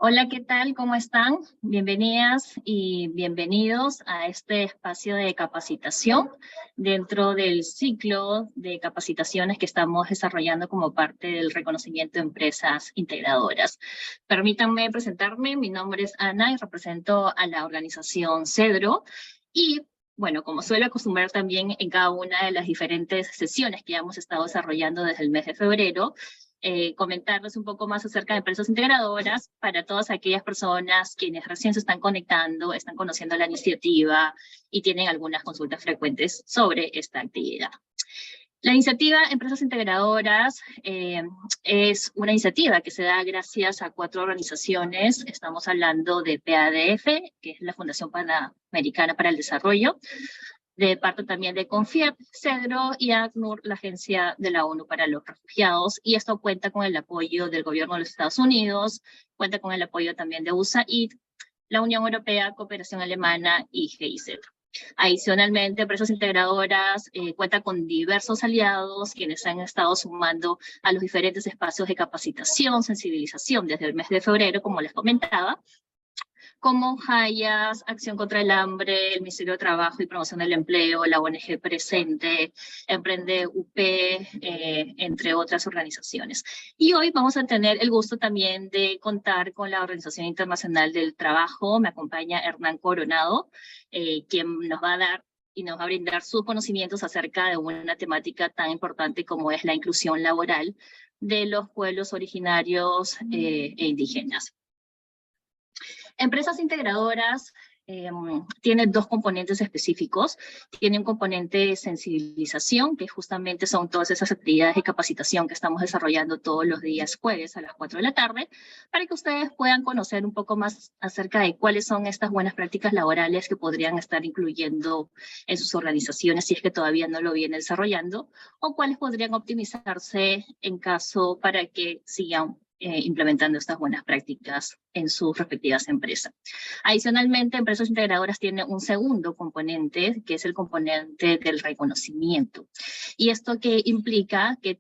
Hola, ¿qué tal? ¿Cómo están? Bienvenidas y bienvenidos a este espacio de capacitación dentro del ciclo de capacitaciones que estamos desarrollando como parte del reconocimiento de empresas integradoras. Permítanme presentarme, mi nombre es Ana y represento a la organización CEDRO y bueno, como suelo acostumbrar también en cada una de las diferentes sesiones que hemos estado desarrollando desde el mes de febrero, comentarles un poco más acerca de empresas integradoras para todas aquellas personas quienes recién se están conectando, están conociendo la iniciativa y tienen algunas consultas frecuentes sobre esta actividad. La iniciativa Empresas Integradoras es una iniciativa que se da gracias a 4 organizaciones. Estamos hablando de PADF, que es la Fundación Panamericana para el Desarrollo, de parte también de CONFIEP, CEDRO y ACNUR, la Agencia de la ONU para los Refugiados, y esto cuenta con el apoyo del gobierno de los Estados Unidos, cuenta con el apoyo también de USAID, la Unión Europea, Cooperación Alemana y GIZ. Adicionalmente, Empresas Integradoras cuenta con diversos aliados quienes han estado sumando a los diferentes espacios de capacitación, sensibilización desde el mes de febrero, como les comentaba, como Hayas, Acción contra el Hambre, el Ministerio de Trabajo y Promoción del Empleo, la ONG Presente, Emprende UP, entre otras organizaciones. Y hoy vamos a tener el gusto también de contar con la Organización Internacional del Trabajo. Me acompaña Hernán Coronado, quien nos va a dar y nos va a brindar sus conocimientos acerca de una temática tan importante como es la inclusión laboral de los pueblos originarios e indígenas. Empresas integradoras tienen 2 componentes específicos. Tiene un componente de sensibilización, que justamente son todas esas actividades de capacitación que estamos desarrollando todos los días jueves a las 4 de la tarde, para que ustedes puedan conocer un poco más acerca de cuáles son estas buenas prácticas laborales que podrían estar incluyendo en sus organizaciones si es que todavía no lo vienen desarrollando, o cuáles podrían optimizarse en caso para que sigan implementando estas buenas prácticas en sus respectivas empresas. Adicionalmente, Empresas Integradoras tiene un segundo componente, que es el componente del reconocimiento. Y esto que implica que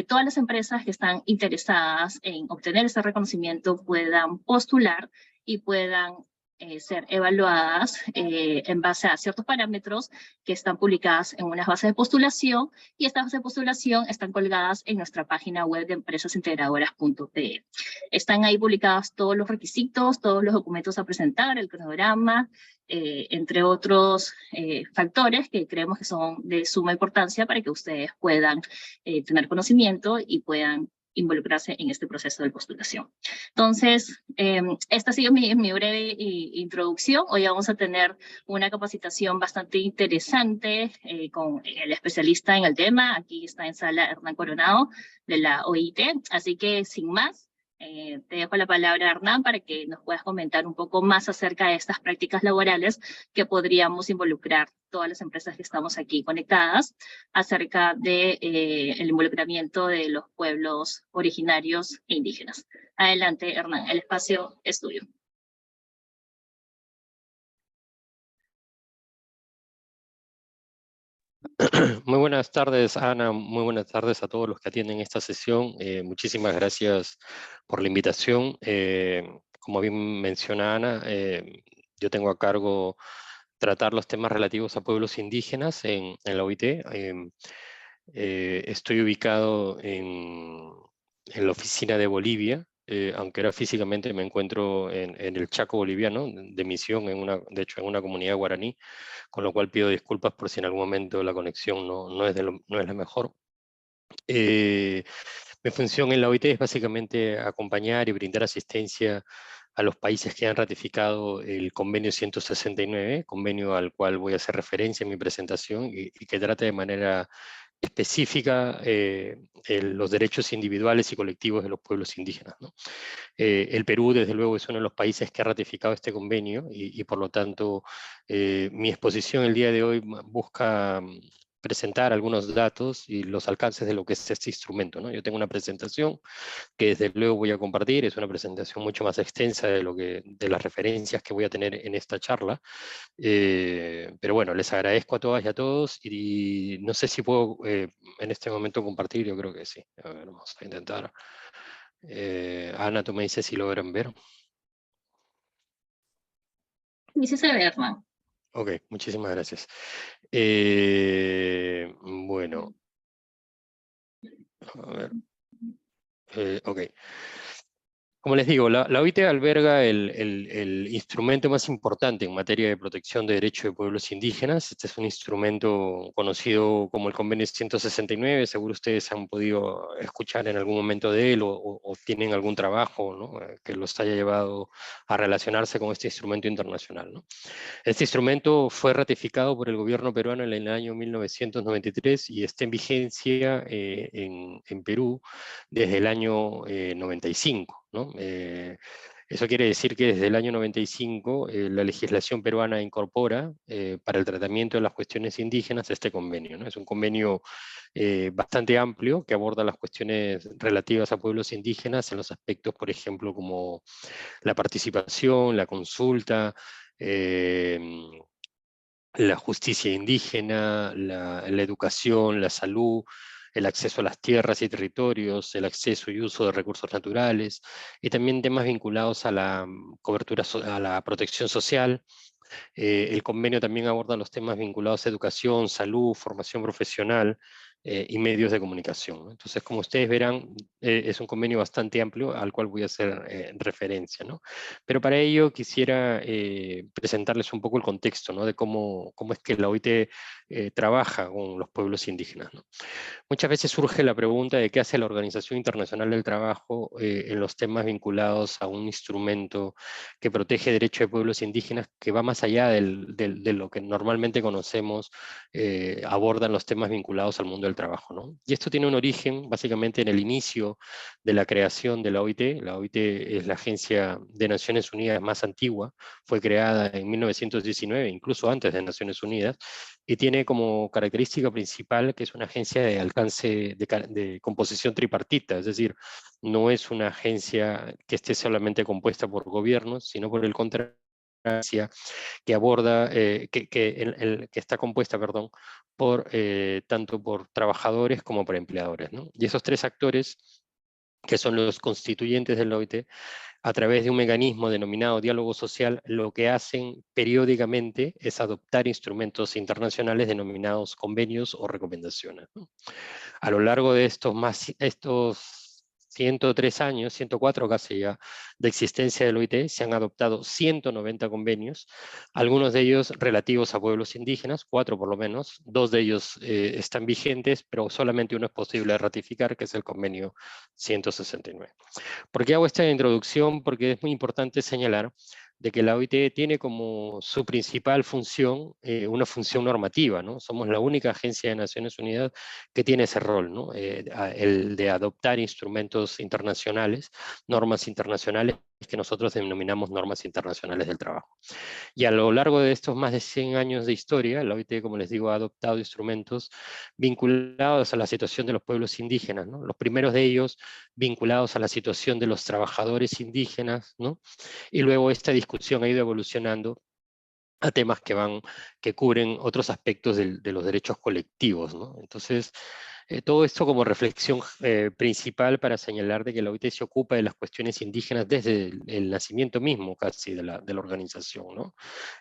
todas las empresas que están interesadas en obtener ese reconocimiento puedan postular y puedan ser evaluadas en base a ciertos parámetros que están publicadas en unas bases de postulación, y estas bases de postulación están colgadas en nuestra página web de empresasintegradoras.pe. Están ahí publicados todos los requisitos, todos los documentos a presentar, el cronograma, entre otros factores que creemos que son de suma importancia para que ustedes puedan tener conocimiento y puedan involucrarse en este proceso de postulación. Entonces, esta ha sido mi breve introducción. Hoy vamos a tener una capacitación bastante interesante con el especialista en el tema. Aquí está en sala Hernán Coronado de la OIT. Así que, sin más, te dejo la palabra, Hernán, para que nos puedas comentar un poco más acerca de estas prácticas laborales que podríamos involucrar todas las empresas que estamos aquí conectadas, acerca de el involucramiento de los pueblos originarios e indígenas. Adelante, Hernán, el espacio es tuyo. Muy buenas tardes, Ana. Muy buenas tardes a todos los que atienden esta sesión. Muchísimas gracias por la invitación. Como bien menciona Ana, yo tengo a cargo tratar los temas relativos a pueblos indígenas en la OIT. Estoy ubicado en la oficina de Bolivia, aunque ahora físicamente me encuentro en el Chaco boliviano, de misión, de hecho en una comunidad guaraní, con lo cual pido disculpas por si en algún momento la conexión no es la mejor. Mi función en la OIT es básicamente acompañar y brindar asistencia a los países que han ratificado el convenio 169, convenio al cual voy a hacer referencia en mi presentación y que trata de manera específica los derechos individuales y colectivos de los pueblos indígenas, ¿no? El Perú, desde luego, es uno de los países que ha ratificado este convenio y por lo tanto, mi exposición el día de hoy busca presentar algunos datos y los alcances de lo que es este instrumento, ¿no? Yo tengo una presentación que desde luego voy a compartir, es una presentación mucho más extensa de las referencias que voy a tener en esta charla, pero bueno, les agradezco a todas y a todos y no sé si puedo en este momento compartir, yo creo que sí. A ver, vamos a intentar Ana, tú me dices si logran ver. Dice Severna. Ok, muchísimas gracias. Bueno, a ver. Ok. Como les digo, la OIT alberga el instrumento más importante en materia de protección de derechos de pueblos indígenas. Este es un instrumento conocido como el Convenio 169. Seguro ustedes han podido escuchar en algún momento de él o tienen algún trabajo, ¿no? Que los haya llevado a relacionarse con este instrumento internacional, ¿no? Este instrumento fue ratificado por el gobierno peruano en el año 1993 y está en vigencia en Perú desde el año 95, ¿no? Eso quiere decir que desde el año 95 la legislación peruana incorpora para el tratamiento de las cuestiones indígenas este convenio, ¿no? Es un convenio bastante amplio que aborda las cuestiones relativas a pueblos indígenas en los aspectos, por ejemplo, como la participación, la consulta, la justicia indígena, la educación, la salud, el acceso a las tierras y territorios, el acceso y uso de recursos naturales, y también temas vinculados a la cobertura, a la protección social. El convenio también aborda los temas vinculados a educación, salud, formación profesional y medios de comunicación, ¿no? Entonces, como ustedes verán, es un convenio bastante amplio al cual voy a hacer referencia, ¿no? Pero para ello quisiera presentarles un poco el contexto, ¿no? De cómo es que la OIT trabaja con los pueblos indígenas, ¿no? Muchas veces surge la pregunta de qué hace la Organización Internacional del Trabajo en los temas vinculados a un instrumento que protege derechos de pueblos indígenas que va más allá de lo que normalmente conocemos, abordan los temas vinculados al mundo del trabajo, ¿no? Y esto tiene un origen básicamente en el inicio de la creación de la OIT. La OIT es la agencia de Naciones Unidas más antigua, fue creada en 1919, incluso antes de Naciones Unidas, y tiene como característica principal que es una agencia de alcance de composición tripartita, es decir, no es una agencia que esté solamente compuesta por gobiernos, sino por el contrario, que aborda, que está compuesta, perdón, por, tanto por trabajadores como por empleadores, ¿no? Y esos tres actores, que son los constituyentes del OIT, a través de un mecanismo denominado diálogo social, lo que hacen periódicamente es adoptar instrumentos internacionales denominados convenios o recomendaciones, ¿no? A lo largo de estos 103 años, 104 casi ya, de existencia del OIT, se han adoptado 190 convenios, algunos de ellos relativos a pueblos indígenas, 4 por lo menos, 2 de ellos están vigentes, pero solamente uno es posible de ratificar, que es el convenio 169. ¿Por qué hago esta introducción? Porque es muy importante señalar de que la OIT tiene como su principal función una función normativa, ¿no? Somos la única agencia de Naciones Unidas que tiene ese rol, ¿no? El de adoptar instrumentos internacionales, normas internacionales que nosotros denominamos normas internacionales del trabajo. Y a lo largo de estos más de 100 años de historia, la OIT, como les digo, ha adoptado instrumentos vinculados a la situación de los pueblos indígenas, ¿no? Los primeros de ellos vinculados a la situación de los trabajadores indígenas, ¿no? Y luego esta discusión ha ido evolucionando a temas que cubren otros aspectos de los derechos colectivos, ¿no? Entonces, todo esto como reflexión principal para señalar de que la OIT se ocupa de las cuestiones indígenas desde el nacimiento mismo casi de la organización, ¿no?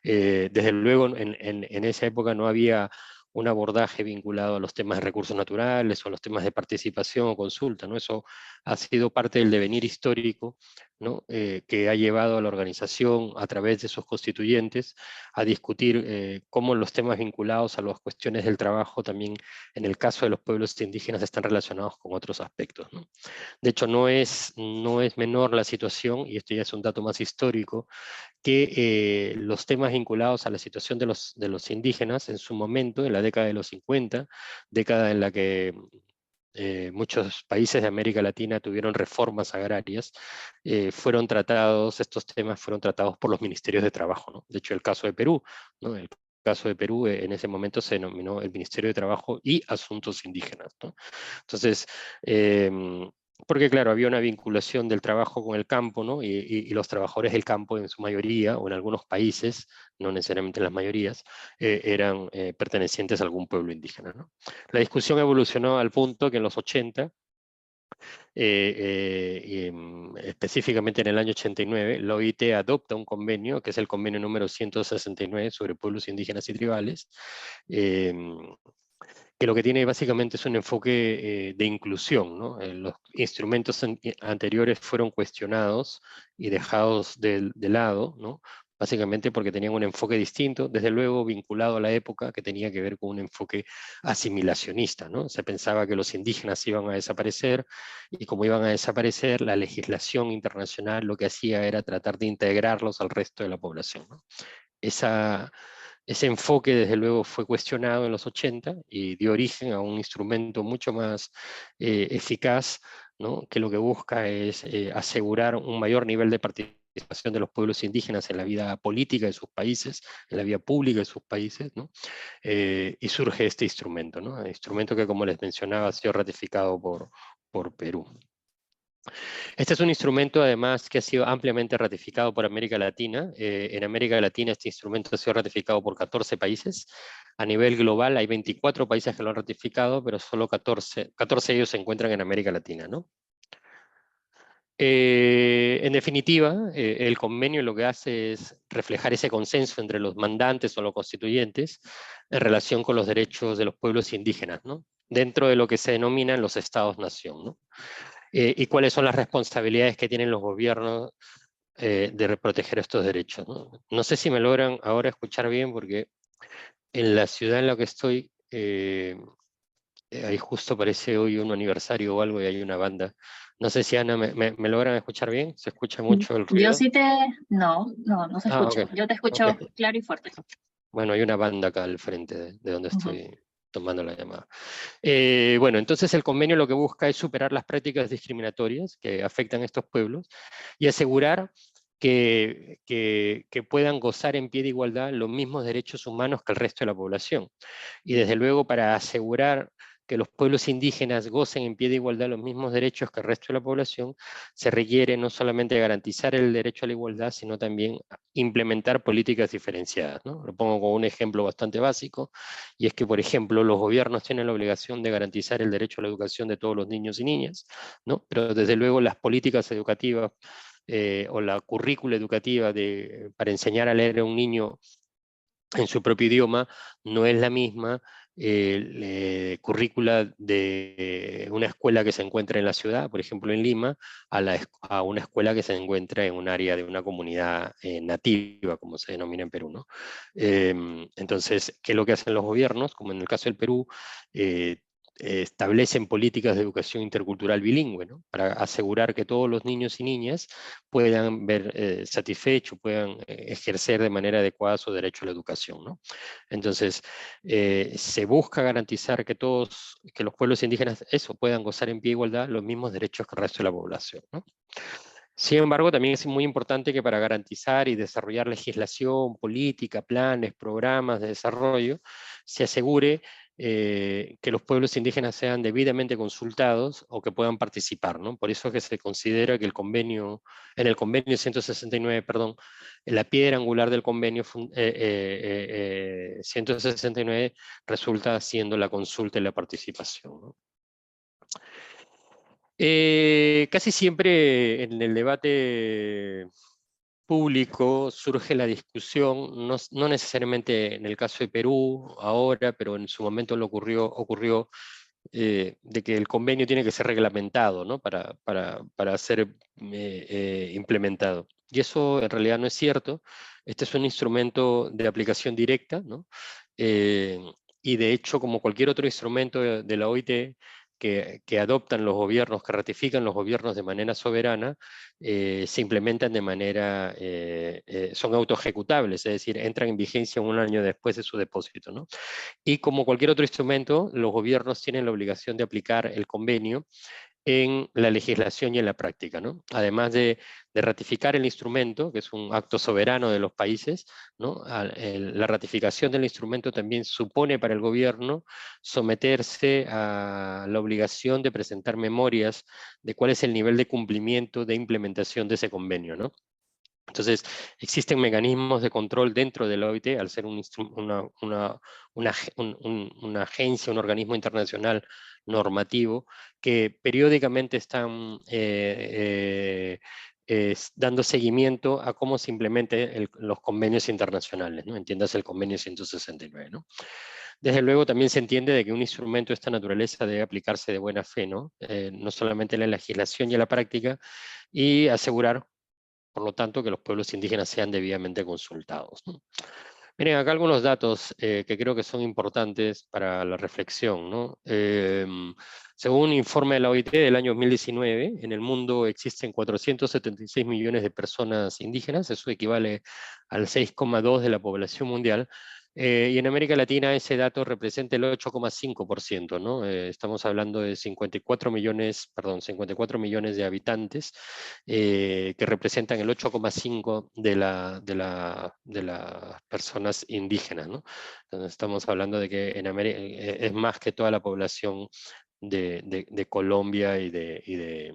Desde luego en esa época no había un abordaje vinculado a los temas de recursos naturales o a los temas de participación o consulta, ¿no? Eso ha sido parte del devenir histórico, ¿no? Que ha llevado a la organización a través de sus constituyentes a discutir cómo los temas vinculados a las cuestiones del trabajo también en el caso de los pueblos indígenas están relacionados con otros aspectos, ¿no? De hecho, no es menor la situación, y esto ya es un dato más histórico, que los temas vinculados a la situación de los indígenas en su momento, en la década de los 50, década en la que muchos países de América Latina tuvieron reformas agrarias, estos temas fueron tratados por los ministerios de trabajo, ¿no? De hecho, el caso de Perú, ¿no? El caso de Perú en ese momento se denominó el Ministerio de Trabajo y Asuntos Indígenas, ¿no? Entonces, porque claro, había una vinculación del trabajo con el campo, ¿no? Y los trabajadores del campo en su mayoría, o en algunos países, no necesariamente en las mayorías, eran pertenecientes a algún pueblo indígena, ¿no? La discusión evolucionó al punto que en los 80 Específicamente en el año 89, la OIT adopta un convenio, que es el convenio número 169 sobre pueblos indígenas y tribales, que lo que tiene básicamente es un enfoque de inclusión, ¿no? Los instrumentos anteriores fueron cuestionados y dejados de lado, ¿no? Básicamente porque tenían un enfoque distinto, desde luego vinculado a la época, que tenía que ver con un enfoque asimilacionista, ¿no? Se pensaba que los indígenas iban a desaparecer, y como iban a desaparecer, la legislación internacional lo que hacía era tratar de integrarlos al resto de la población, ¿no? Ese enfoque, desde luego, fue cuestionado en los 80 y dio origen a un instrumento mucho más eficaz, ¿no? Que lo que busca es asegurar un mayor nivel de participación de los pueblos indígenas en la vida política de sus países, en la vida pública de sus países, ¿no? Y surge este instrumento, ¿no? El instrumento que, como les mencionaba, ha sido ratificado por Perú. Este es un instrumento, además, que ha sido ampliamente ratificado por América Latina. En América Latina este instrumento ha sido ratificado por 14 países. A nivel global hay 24 países que lo han ratificado, pero solo 14 de ellos se encuentran en América Latina, ¿no? En definitiva, el convenio lo que hace es reflejar ese consenso entre los mandantes o los constituyentes en relación con los derechos de los pueblos indígenas, ¿no? Dentro de lo que se denominan los estados-nación, ¿no? Y cuáles son las responsabilidades que tienen los gobiernos de proteger estos derechos, ¿no? No sé si me logran ahora escuchar bien, porque en la ciudad en la que estoy, ahí justo parece hoy un aniversario o algo y hay una banda. No sé si Ana, ¿me logran escuchar bien? ¿Se escucha mucho el Yo ruido? sí no se Ah, escucha. ok. Yo te escucho Ok. claro y fuerte. Bueno, hay una banda acá al frente de donde Ujú. estoy tomando la llamada. Bueno, entonces el convenio lo que busca es superar las prácticas discriminatorias que afectan a estos pueblos y asegurar que puedan gozar en pie de igualdad los mismos derechos humanos que el resto de la población. Y desde luego, para asegurar que los pueblos indígenas gocen en pie de igualdad los mismos derechos que el resto de la población, se requiere no solamente garantizar el derecho a la igualdad, sino también implementar políticas diferenciadas, ¿no? Lo pongo como un ejemplo bastante básico, y es que, por ejemplo, los gobiernos tienen la obligación de garantizar el derecho a la educación de todos los niños y niñas, ¿no? Pero desde luego las políticas educativas o la currícula educativa para enseñar a leer a un niño en su propio idioma no es la misma currícula de una escuela que se encuentra en la ciudad, por ejemplo en Lima, a una escuela que se encuentra en un área de una comunidad nativa, como se denomina en Perú, ¿no? Entonces, ¿qué es lo que hacen los gobiernos? Como en el caso del Perú, establecen políticas de educación intercultural bilingüe, ¿no? Para asegurar que todos los niños y niñas puedan ver satisfechos, puedan ejercer de manera adecuada su derecho a la educación, ¿no? Entonces, se busca garantizar que que los pueblos indígenas puedan gozar en pie de igualdad los mismos derechos que el resto de la población, ¿no? Sin embargo, también es muy importante que para garantizar y desarrollar legislación, política, planes, programas de desarrollo, se asegure que los pueblos indígenas sean debidamente consultados o que puedan participar, ¿no? Por eso es que se considera que en el convenio 169, perdón, la piedra angular del convenio 169 resulta siendo la consulta y la participación, ¿no? Casi siempre en el debate público surge la discusión, no necesariamente en el caso de Perú ahora, pero en su momento ocurrió de que el convenio tiene que ser reglamentado, ¿no? para ser implementado. Y eso en realidad no es cierto. Este es un instrumento de aplicación directa, ¿no? Eh, y de hecho, como cualquier otro instrumento de la OIT, que adoptan los gobiernos, que ratifican los gobiernos de manera soberana, se implementan de manera, son autoejecutables, es decir, entran en vigencia un año después de su depósito, ¿no? Y como cualquier otro instrumento, los gobiernos tienen la obligación de aplicar el convenio en la legislación y en la práctica, ¿no? Además de ratificar el instrumento, que es un acto soberano de los países, ¿no? La ratificación del instrumento también supone para el gobierno someterse a la obligación de presentar memorias de cuál es el nivel de cumplimiento de implementación de ese convenio, ¿no? Entonces, existen mecanismos de control dentro de la OIT, al ser una agencia, un organismo internacional normativo, que periódicamente están dando seguimiento a cómo se implementen los convenios internacionales, ¿no? Entiéndase el convenio 169, ¿no? Desde luego también se entiende de que un instrumento de esta naturaleza debe aplicarse de buena fe, ¿no? No solamente en la legislación y en la práctica, y asegurar, por lo tanto, que los pueblos indígenas sean debidamente consultados, ¿no? Miren, acá algunos datos que creo que son importantes para la reflexión, ¿no? Según un informe de la OIT del año 2019, en el mundo existen 476 millones de personas indígenas, eso equivale al 6,2% de la población mundial, y en América Latina ese dato representa el 8,5%, ¿no? Estamos hablando de 54 millones de habitantes, que representan el 8,5% de las personas indígenas, ¿no? Entonces estamos hablando de que en América es más que toda la población de Colombia y de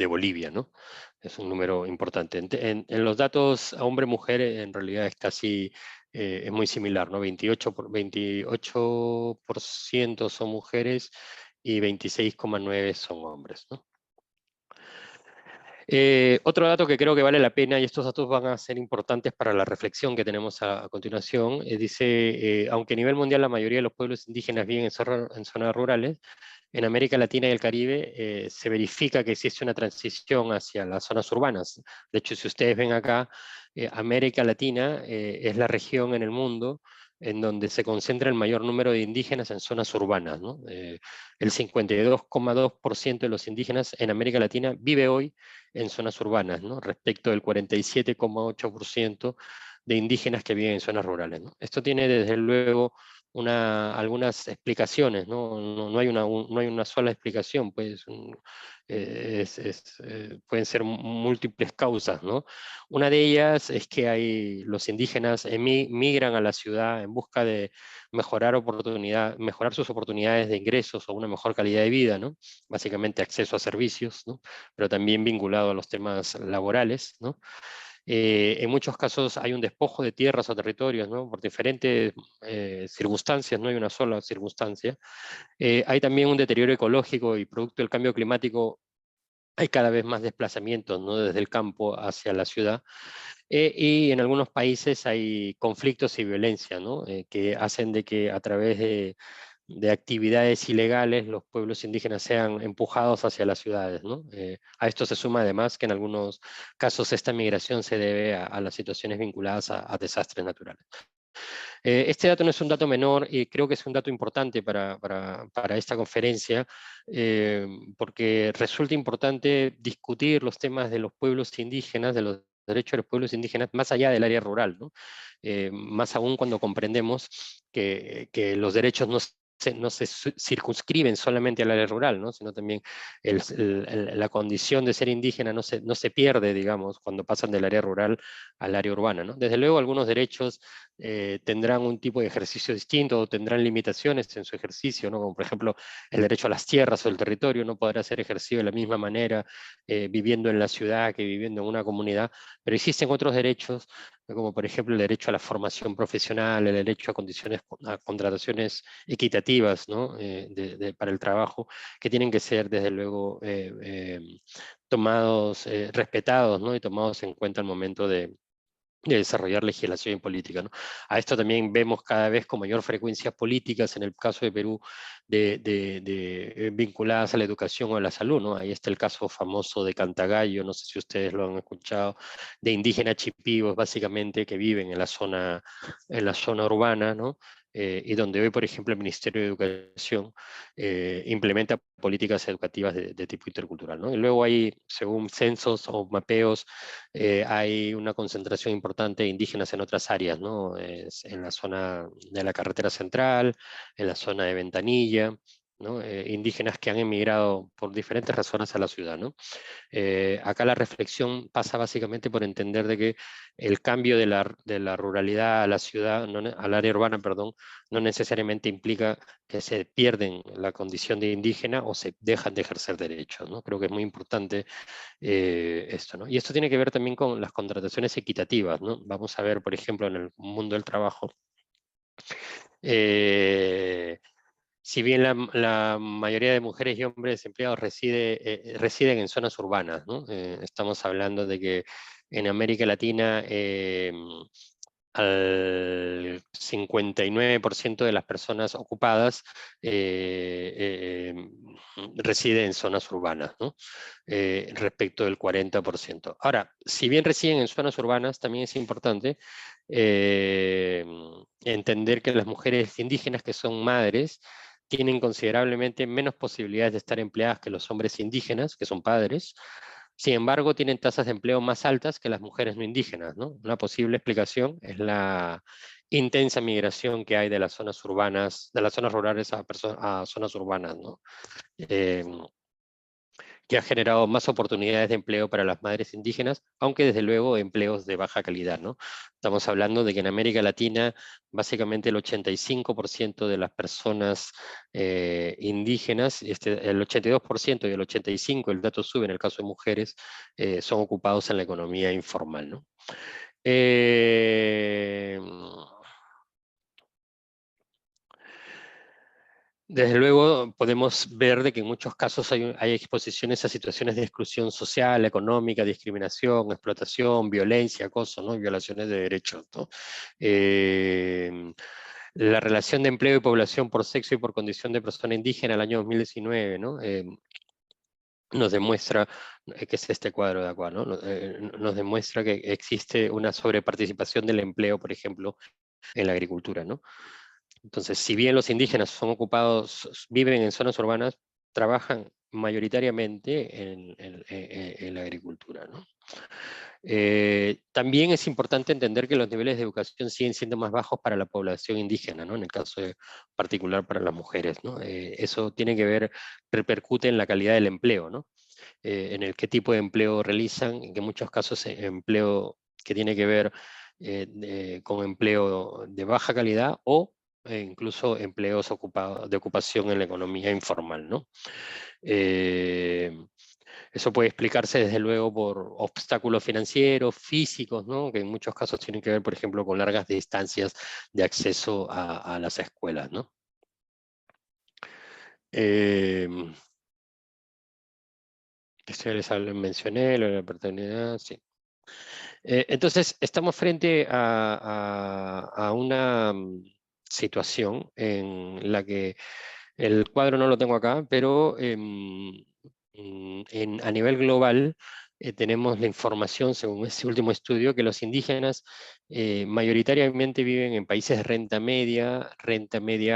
Bolivia, ¿no? Es un número importante. En los datos a hombre-mujer en realidad es casi, es muy similar, ¿no? 28% son mujeres y 26,9% son hombres, ¿no? Otro dato que creo que vale la pena, y estos datos van a ser importantes para la reflexión que tenemos a continuación, dice, aunque a nivel mundial la mayoría de los pueblos indígenas viven en zonas rurales, en América Latina y el Caribe se verifica que existe una transición hacia las zonas urbanas. De hecho, si ustedes ven acá, América Latina es la región en el mundo en donde se concentra el mayor número de indígenas en zonas urbanas, ¿no? El 52,2% de los indígenas en América Latina vive hoy en zonas urbanas, ¿no? Respecto del 47,8% de indígenas que viven en zonas rurales, ¿no? Esto tiene desde luego algunas explicaciones, ¿no? No hay una sola explicación, pues, pueden ser múltiples causas, ¿no? Una de ellas es que los indígenas migran a la ciudad en busca de mejorar sus oportunidades de ingresos o una mejor calidad de vida, ¿no? Básicamente acceso a servicios, ¿no? Pero también vinculado a los temas laborales, ¿no? En muchos casos hay un despojo de tierras o territorios, ¿no? Por diferentes circunstancias, no hay una sola circunstancia. Hay también un deterioro ecológico y producto del cambio climático hay cada vez más desplazamientos, ¿no? Desde el campo hacia la ciudad. Y en algunos países hay conflictos y violencia, ¿no? Que hacen de que a través de actividades ilegales los pueblos indígenas sean empujados hacia las ciudades, ¿no? A esto se suma además que en algunos casos esta migración se debe a las situaciones vinculadas a desastres naturales. Este dato no es un dato menor y creo que es un dato importante para esta conferencia, porque resulta importante discutir los temas de los pueblos indígenas, de los derechos de los pueblos indígenas, más allá del área rural, ¿no? Más aún cuando comprendemos que los derechos no se circunscriben solamente al área rural, ¿no? Sino también la condición de ser indígena no se pierde, digamos, cuando pasan del área rural al área urbana, ¿no? Desde luego algunos derechos tendrán un tipo de ejercicio distinto o tendrán limitaciones en su ejercicio, ¿no? Como por ejemplo el derecho a las tierras o el territorio no podrá ser ejercido de la misma manera viviendo en la ciudad que viviendo en una comunidad, pero existen otros derechos, como por ejemplo el derecho a la formación profesional, el derecho a contrataciones equitativas, ¿no? Para el trabajo, que tienen que ser desde luego tomados, respetados, ¿no? Y tomados en cuenta al momento de desarrollar legislación y política, ¿no? A esto también vemos cada vez con mayor frecuencia políticas, en el caso de Perú, vinculadas a la educación o a la salud, ¿no? Ahí está el caso famoso de Cantagallo, no sé si ustedes lo han escuchado, de indígenas chipivos, básicamente, que viven en la zona urbana, ¿no? Y donde hoy, por ejemplo, el Ministerio de Educación implementa políticas educativas de tipo intercultural, ¿no? Y luego hay, según censos o mapeos, hay una concentración importante de indígenas en otras áreas, ¿no? En la zona de la carretera central, en la zona de Ventanilla, ¿no? Indígenas que han emigrado por diferentes razones a la ciudad, ¿no? Acá la reflexión pasa básicamente por entender de que el cambio de la ruralidad a la ciudad, al área urbana, perdón, no necesariamente implica que se pierden la condición de indígena o se dejan de ejercer derechos, ¿no? Creo que es muy importante esto, ¿no? Y esto tiene que ver también con las contrataciones equitativas, ¿no? Vamos a ver, por ejemplo, en el mundo del trabajo, si bien la mayoría de mujeres y hombres desempleados residen en zonas urbanas, ¿no? Estamos hablando de que en América Latina al 59% de las personas ocupadas residen en zonas urbanas, ¿no? Respecto del 40%. Ahora, si bien residen en zonas urbanas, también es importante entender que las mujeres indígenas que son madres tienen considerablemente menos posibilidades de estar empleadas que los hombres indígenas, que son padres. Sin embargo, tienen tasas de empleo más altas que las mujeres no indígenas, ¿no? Una posible explicación es la intensa migración que hay de las zonas urbanas, de las zonas rurales a zonas urbanas, ¿no? Que ha generado más oportunidades de empleo para las madres indígenas, aunque desde luego empleos de baja calidad, ¿no? Estamos hablando de que en América Latina básicamente el 85% de las personas indígenas, el 82% y el 85%, el dato sube en el caso de mujeres, son ocupados en la economía informal, ¿no? Desde luego podemos ver de que en muchos casos hay exposiciones a situaciones de exclusión social, económica, discriminación, explotación, violencia, acoso, ¿no? Violaciones de derechos, ¿no? La relación de empleo y población por sexo y por condición de persona indígena el año 2019, ¿no? Nos demuestra, que es este cuadro de acá, ¿no? Nos demuestra que existe una sobreparticipación del empleo, por ejemplo, en la agricultura, ¿no? Entonces, si bien los indígenas son ocupados, viven en zonas urbanas, trabajan mayoritariamente en la agricultura, ¿no? También es importante entender que los niveles de educación siguen siendo más bajos para la población indígena, ¿no? En el caso particular para las mujeres, ¿no? Eso tiene que ver, repercute en la calidad del empleo, ¿no? En el qué tipo de empleo realizan, en que muchos casos empleo que tiene que ver con empleo de baja calidad o incluso empleos de ocupación en la economía informal, ¿no? Eso puede explicarse desde luego por obstáculos financieros, físicos, ¿no? Que en muchos casos tienen que ver, por ejemplo, con largas distancias de acceso a las escuelas, ¿no? Esto ya les mencioné, lo de la paternidad, sí. Entonces, estamos frente a una situación en la que el cuadro no lo tengo acá, pero a nivel global tenemos la información, según este último estudio, que los indígenas mayoritariamente viven en países de renta media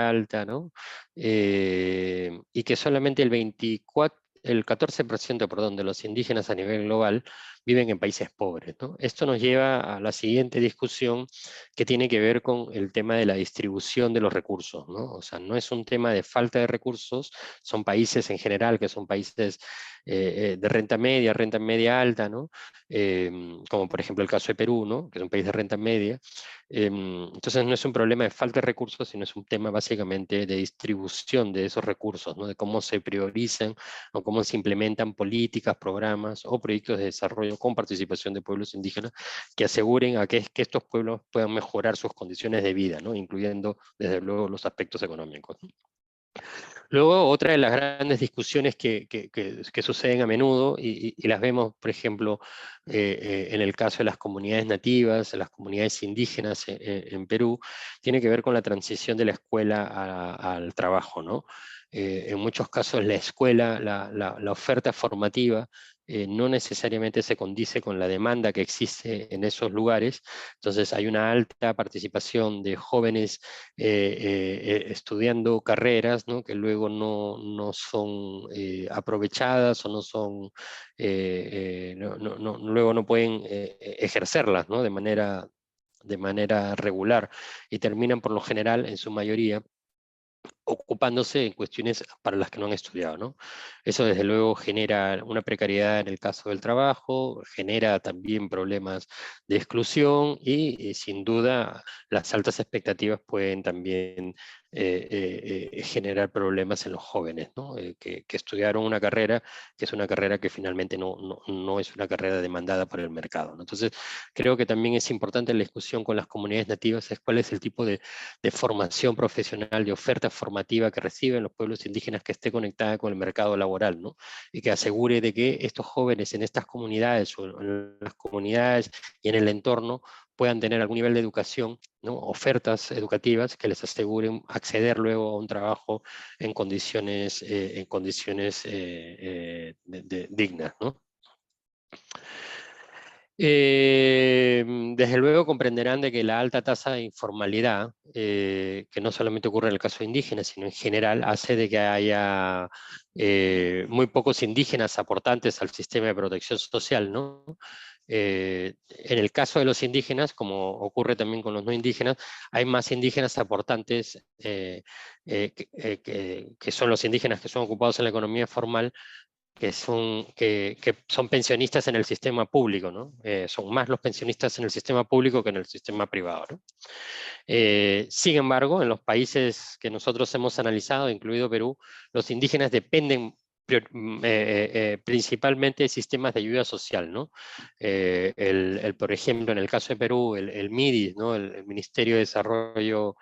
alta, ¿no? Y que solamente el 14%, perdón, de los indígenas a nivel global viven en países pobres, ¿no? Esto nos lleva a la siguiente discusión que tiene que ver con el tema de la distribución de los recursos, ¿no? O sea, no es un tema de falta de recursos, son países en general que son países de renta media alta, ¿no? Como por ejemplo el caso de Perú, ¿no? Que es un país de renta media. Entonces no es un problema de falta de recursos, sino es un tema básicamente de distribución de esos recursos, ¿no? De cómo se priorizan o cómo se implementan políticas, programas o proyectos de desarrollo con participación de pueblos indígenas que aseguren a que estos pueblos puedan mejorar sus condiciones de vida, ¿no? Incluyendo desde luego los aspectos económicos, ¿no? Luego, otra de las grandes discusiones que suceden a menudo, y las vemos, por ejemplo, en el caso de las comunidades nativas, las comunidades indígenas en Perú, tiene que ver con la transición de la escuela al trabajo, ¿no? En muchos casos la escuela, la oferta formativa, no necesariamente se condice con la demanda que existe en esos lugares, entonces hay una alta participación de jóvenes estudiando carreras, ¿no? Que luego no son aprovechadas o no son, luego no pueden ejercerlas, ¿no? De manera regular y terminan por lo general en su mayoría ocupándose en cuestiones para las que no han estudiado, ¿no? Eso desde luego genera una precariedad en el caso del trabajo, genera también problemas de exclusión y sin duda las altas expectativas pueden también generar problemas en los jóvenes, ¿no? Que estudiaron una carrera que es una carrera que finalmente no es una carrera demandada por el mercado, ¿no? Entonces, creo que también es importante la discusión con las comunidades nativas, es cuál es el tipo de formación profesional, de oferta formativa que reciben los pueblos indígenas que esté conectada con el mercado laboral, ¿no? Y que asegure de que estos jóvenes en estas comunidades o en las comunidades y en el entorno puedan tener algún nivel de educación, ¿no? Ofertas educativas que les aseguren acceder luego a un trabajo en condiciones dignas, ¿no? Desde luego comprenderán de que la alta tasa de informalidad, que no solamente ocurre en el caso de indígenas, sino en general, hace de que haya muy pocos indígenas aportantes al sistema de protección social, ¿no? En el caso de los indígenas, como ocurre también con los no indígenas, hay más indígenas aportantes que son los indígenas que son ocupados en la economía formal, que son pensionistas en el sistema público, ¿no? Son más los pensionistas en el sistema público que en el sistema privado, ¿no? Sin embargo, en los países que nosotros hemos analizado, incluido Perú, los indígenas dependen principalmente de sistemas de ayuda social, ¿no? Por ejemplo, en el caso de Perú, el MIDI, ¿no? El Ministerio de Desarrollo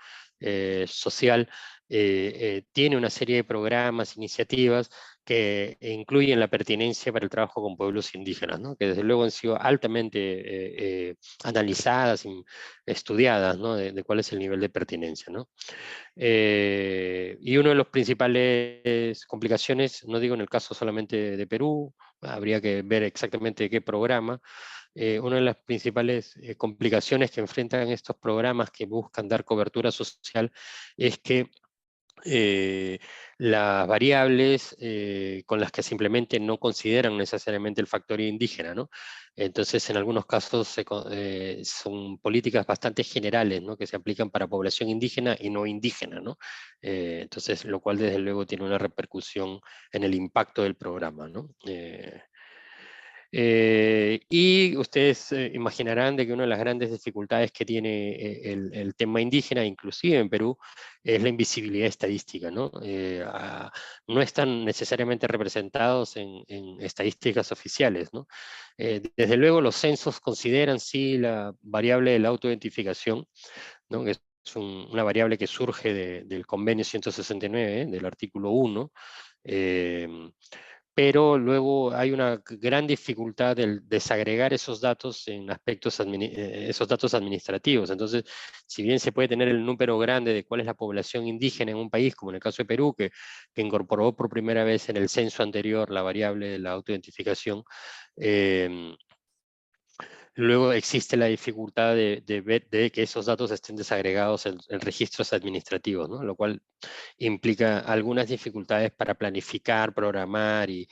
Social, tiene una serie de programas, iniciativas que incluyen la pertinencia para el trabajo con pueblos indígenas, ¿no? Que desde luego han sido altamente analizadas y estudiadas, ¿no? De cuál es el nivel de pertinencia, ¿no? Y una de las principales complicaciones, no digo en el caso solamente de Perú, habría que ver exactamente qué programa, una de las principales complicaciones que enfrentan estos programas que buscan dar cobertura social es que eh, las variables con las que simplemente no consideran necesariamente el factor indígena, ¿no? Entonces, en algunos casos son políticas bastante generales, ¿no? Que se aplican para población indígena y no indígena, ¿no? Entonces, lo cual desde luego tiene una repercusión en el impacto del programa, ¿no? Y ustedes imaginarán de que una de las grandes dificultades que tiene el tema indígena, inclusive en Perú, es la invisibilidad estadística, ¿no? No están necesariamente representados en estadísticas oficiales, ¿no? Desde luego los censos consideran sí la variable de la autoidentificación, ¿no? Que es una variable que surge del convenio 169, del artículo 1, pero luego hay una gran dificultad del desagregar esos datos en aspectos esos datos administrativos. Entonces, si bien se puede tener el número grande de cuál es la población indígena en un país, como en el caso de Perú, que incorporó por primera vez en el censo anterior la variable de la autoidentificación, luego existe la dificultad de que esos datos estén desagregados en registros administrativos, ¿no? Lo cual implica algunas dificultades para planificar, programar y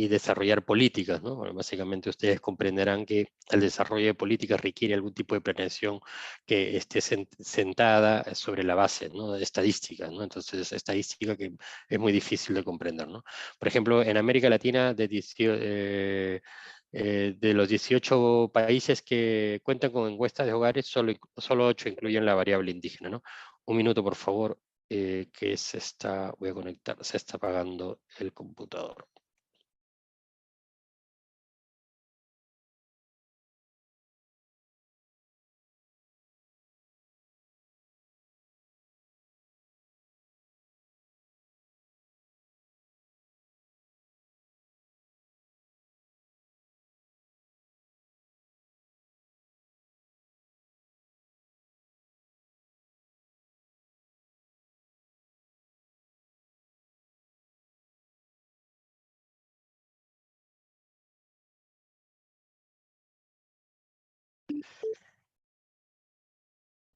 desarrollar políticas, ¿no? Bueno, básicamente ustedes comprenderán que el desarrollo de políticas requiere algún tipo de planeación que esté sentada sobre la base, ¿no? De estadísticas, ¿no? Entonces, estadística que es muy difícil de comprender, ¿no? Por ejemplo, en América Latina, de los 18 países que cuentan con encuestas de hogares, solo 8 incluyen la variable indígena, ¿no? Un minuto, por favor, que voy a conectar, se está apagando el computador.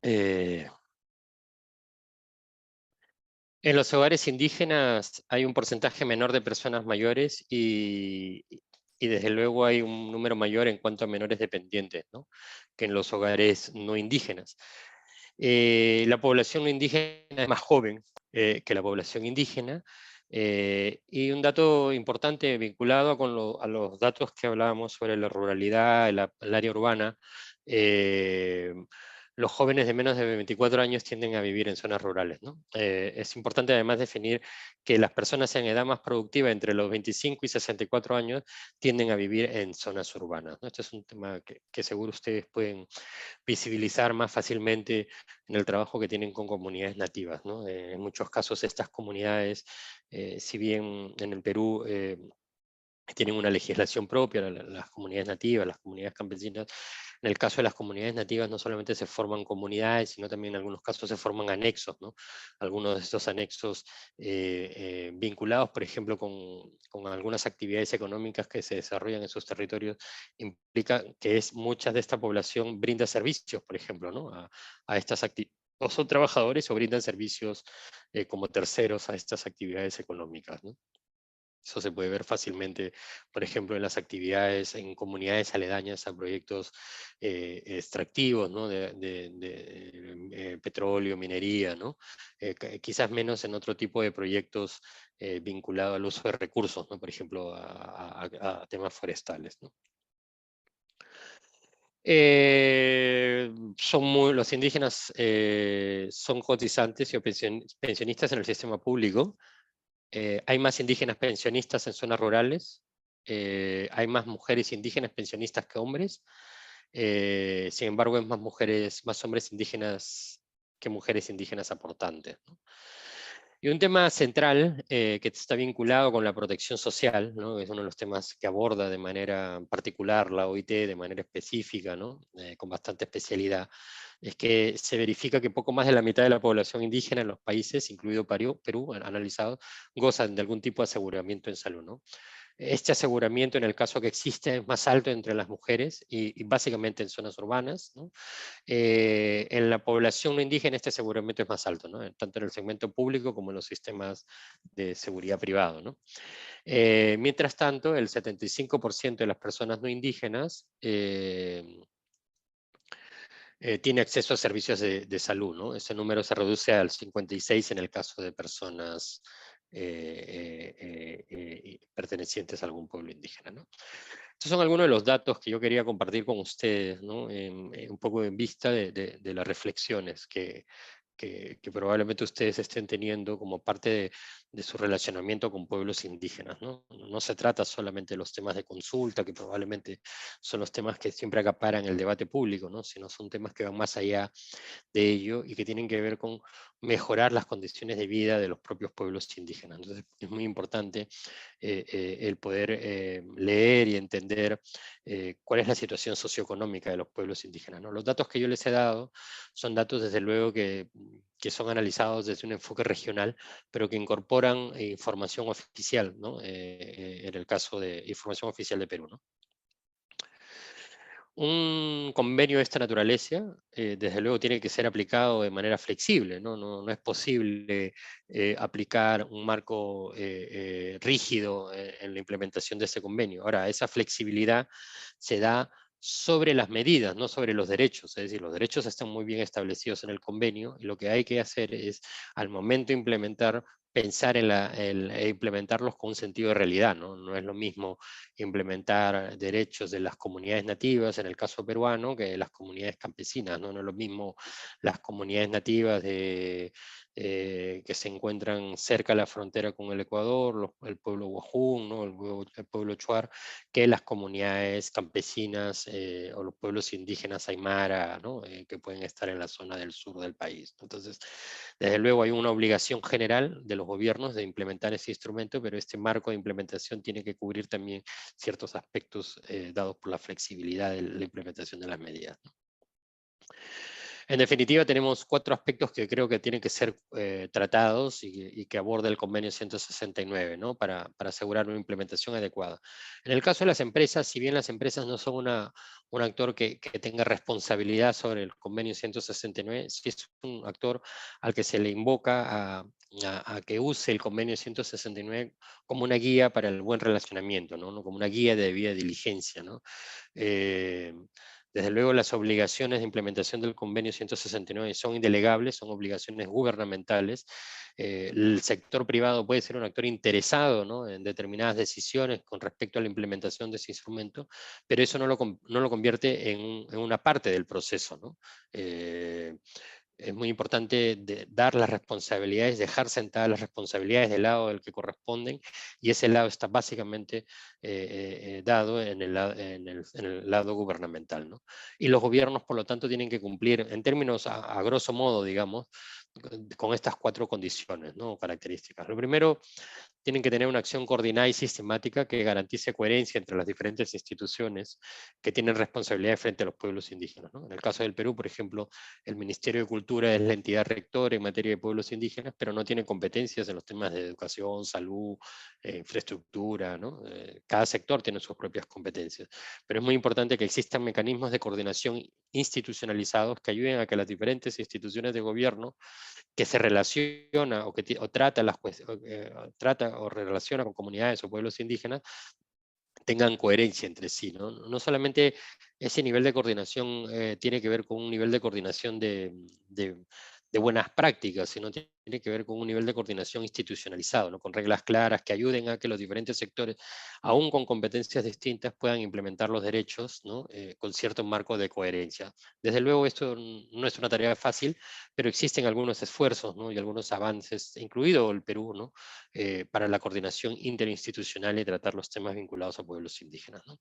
Eh, en los hogares indígenas hay un porcentaje menor de personas mayores y desde luego hay un número mayor en cuanto a menores dependientes, ¿no? Que en los hogares no indígenas. La población indígena es más joven, que la población indígena. Y un dato importante vinculado a los datos que hablábamos sobre la ruralidad, el área urbana, los jóvenes de menos de 24 años tienden a vivir en zonas rurales, ¿no? Es importante además definir que las personas en edad más productiva, entre los 25 y 64 años, tienden a vivir en zonas urbanas, ¿no? Este es un tema que seguro ustedes pueden visibilizar más fácilmente en el trabajo que tienen con comunidades nativas, ¿no? En muchos casos estas comunidades, si bien en el Perú tienen una legislación propia, las comunidades nativas, las comunidades campesinas. En el caso de las comunidades nativas no solamente se forman comunidades, sino también en algunos casos se forman anexos, ¿no? Algunos de estos anexos vinculados, por ejemplo, con algunas actividades económicas que se desarrollan en sus territorios, implica que mucha de esta población brinda servicios, por ejemplo, ¿no? A estas actividades. O son trabajadores o brindan servicios como terceros a estas actividades económicas, ¿no? Eso se puede ver fácilmente, por ejemplo, en las actividades en comunidades aledañas a proyectos extractivos, ¿no? de petróleo, minería, ¿no? Quizás menos en otro tipo de proyectos vinculados al uso de recursos, ¿no? Por ejemplo, a temas forestales, ¿no? Los indígenas son cotizantes y pensionistas en el sistema público. Hay más indígenas pensionistas en zonas rurales, hay más mujeres indígenas pensionistas que hombres, sin embargo, es más hombres indígenas que mujeres indígenas aportantes, ¿no? Y un tema central que está vinculado con la protección social, ¿no? Es uno de los temas que aborda de manera particular la OIT, de manera específica, ¿no? Con bastante especialidad, es que se verifica que poco más de la mitad de la población indígena en los países, incluido Perú analizado, gozan de algún tipo de aseguramiento en salud, ¿no? Este aseguramiento, en el caso que existe, es más alto entre las mujeres y básicamente en zonas urbanas, ¿no? En la población no indígena este aseguramiento es más alto, ¿no? Tanto en el segmento público como en los sistemas de seguridad privado, ¿no? Mientras tanto, el 75% de las personas no indígenas tiene acceso a servicios de salud, ¿no? Ese número se reduce al 56 en el caso de personas pertenecientes a algún pueblo indígena, ¿no? Estos son algunos de los datos que yo quería compartir con ustedes, ¿no? Un poco en vista de las reflexiones que probablemente ustedes estén teniendo como parte de su relacionamiento con pueblos indígenas, ¿no? No se trata solamente de los temas de consulta, que probablemente son los temas que siempre acaparan el debate público, ¿no? Sino son temas que van más allá de ello y que tienen que ver con mejorar las condiciones de vida de los propios pueblos indígenas. Entonces es muy importante el poder leer y entender cuál es la situación socioeconómica de los pueblos indígenas, ¿no? Los datos que yo les he dado son datos desde luego que son analizados desde un enfoque regional, pero que incorporan información oficial, ¿no? En el caso de información oficial de Perú, ¿no? Un convenio de esta naturaleza, desde luego, tiene que ser aplicado de manera flexible, ¿no? No es posible aplicar un marco rígido en la implementación de este convenio. Ahora, esa flexibilidad se da sobre las medidas, no sobre los derechos. Es decir, los derechos están muy bien establecidos en el convenio y lo que hay que hacer es, al momento de implementar, pensar e implementarlos con un sentido de realidad, ¿no? No es lo mismo implementar derechos de las comunidades nativas, en el caso peruano, que de las comunidades campesinas, ¿no? No es lo mismo las comunidades nativas que se encuentran cerca de la frontera con el Ecuador, el pueblo Guajún, ¿no? El pueblo Chuar, que las comunidades campesinas o los pueblos indígenas aymara, ¿no? Que pueden estar en la zona del sur del país. Entonces, desde luego hay una obligación general de los gobiernos de implementar ese instrumento, pero este marco de implementación tiene que cubrir también ciertos aspectos dados por la flexibilidad de la implementación de las medidas, ¿no? En definitiva, tenemos 4 aspectos que creo que tienen que ser tratados y que aborda el convenio 169, ¿no? Para asegurar una implementación adecuada. En el caso de las empresas, si bien las empresas no son un actor que tenga responsabilidad sobre el convenio 169, sí es un actor al que se le invoca a que use el convenio 169 como una guía para el buen relacionamiento, ¿no? Como una guía de debida diligencia, ¿no? Desde luego las obligaciones de implementación del convenio 169 son indelegables, son obligaciones gubernamentales. El sector privado puede ser un actor interesado, ¿no?, en determinadas decisiones con respecto a la implementación de ese instrumento, pero eso no lo convierte en una parte del proceso, ¿no? Es muy importante dar las responsabilidades, dejar sentadas las responsabilidades del lado del que corresponden, y ese lado está básicamente dado en el lado gubernamental, ¿no? Y los gobiernos, por lo tanto, tienen que cumplir, en términos a grosso modo, digamos, con estas 4 condiciones, ¿no?, características. Lo primero, tienen que tener una acción coordinada y sistemática que garantice coherencia entre las diferentes instituciones que tienen responsabilidades frente a los pueblos indígenas, ¿no? En el caso del Perú, por ejemplo, el Ministerio de Cultura es la entidad rectora en materia de pueblos indígenas, pero no tiene competencias en los temas de educación, salud, infraestructura, ¿no? Cada sector tiene sus propias competencias, pero es muy importante que existan mecanismos de coordinación institucionalizados que ayuden a que las diferentes instituciones de gobierno que se relaciona o trata, trata o relaciona con comunidades o pueblos indígenas tengan coherencia entre sí, ¿no? No solamente ese nivel de coordinación tiene que ver con un nivel de coordinación de buenas prácticas, sino tiene que ver con un nivel de coordinación institucionalizado, ¿no?, con reglas claras que ayuden a que los diferentes sectores, aún con competencias distintas, puedan implementar los derechos, ¿no?, con cierto marco de coherencia. Desde luego esto no es una tarea fácil, pero existen algunos esfuerzos, ¿no?, y algunos avances, incluido el Perú, ¿no?, para la coordinación interinstitucional y tratar los temas vinculados a pueblos indígenas, ¿no?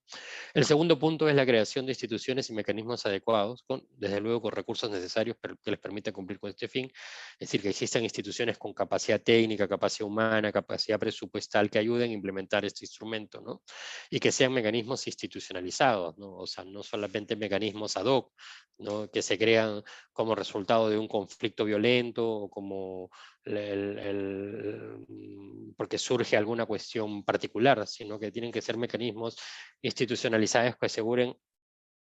El segundo punto es la creación de instituciones y mecanismos adecuados, desde luego con recursos necesarios que les permita cumplir con este fin. Es decir, que existan instituciones con capacidad técnica, capacidad humana, capacidad presupuestal que ayuden a implementar este instrumento, ¿no? Y que sean mecanismos institucionalizados, ¿no? O sea, no solamente mecanismos ad hoc, ¿no?, que se crean como resultado de un conflicto violento o como porque surge alguna cuestión particular, sino que tienen que ser mecanismos institucionalizadas que aseguren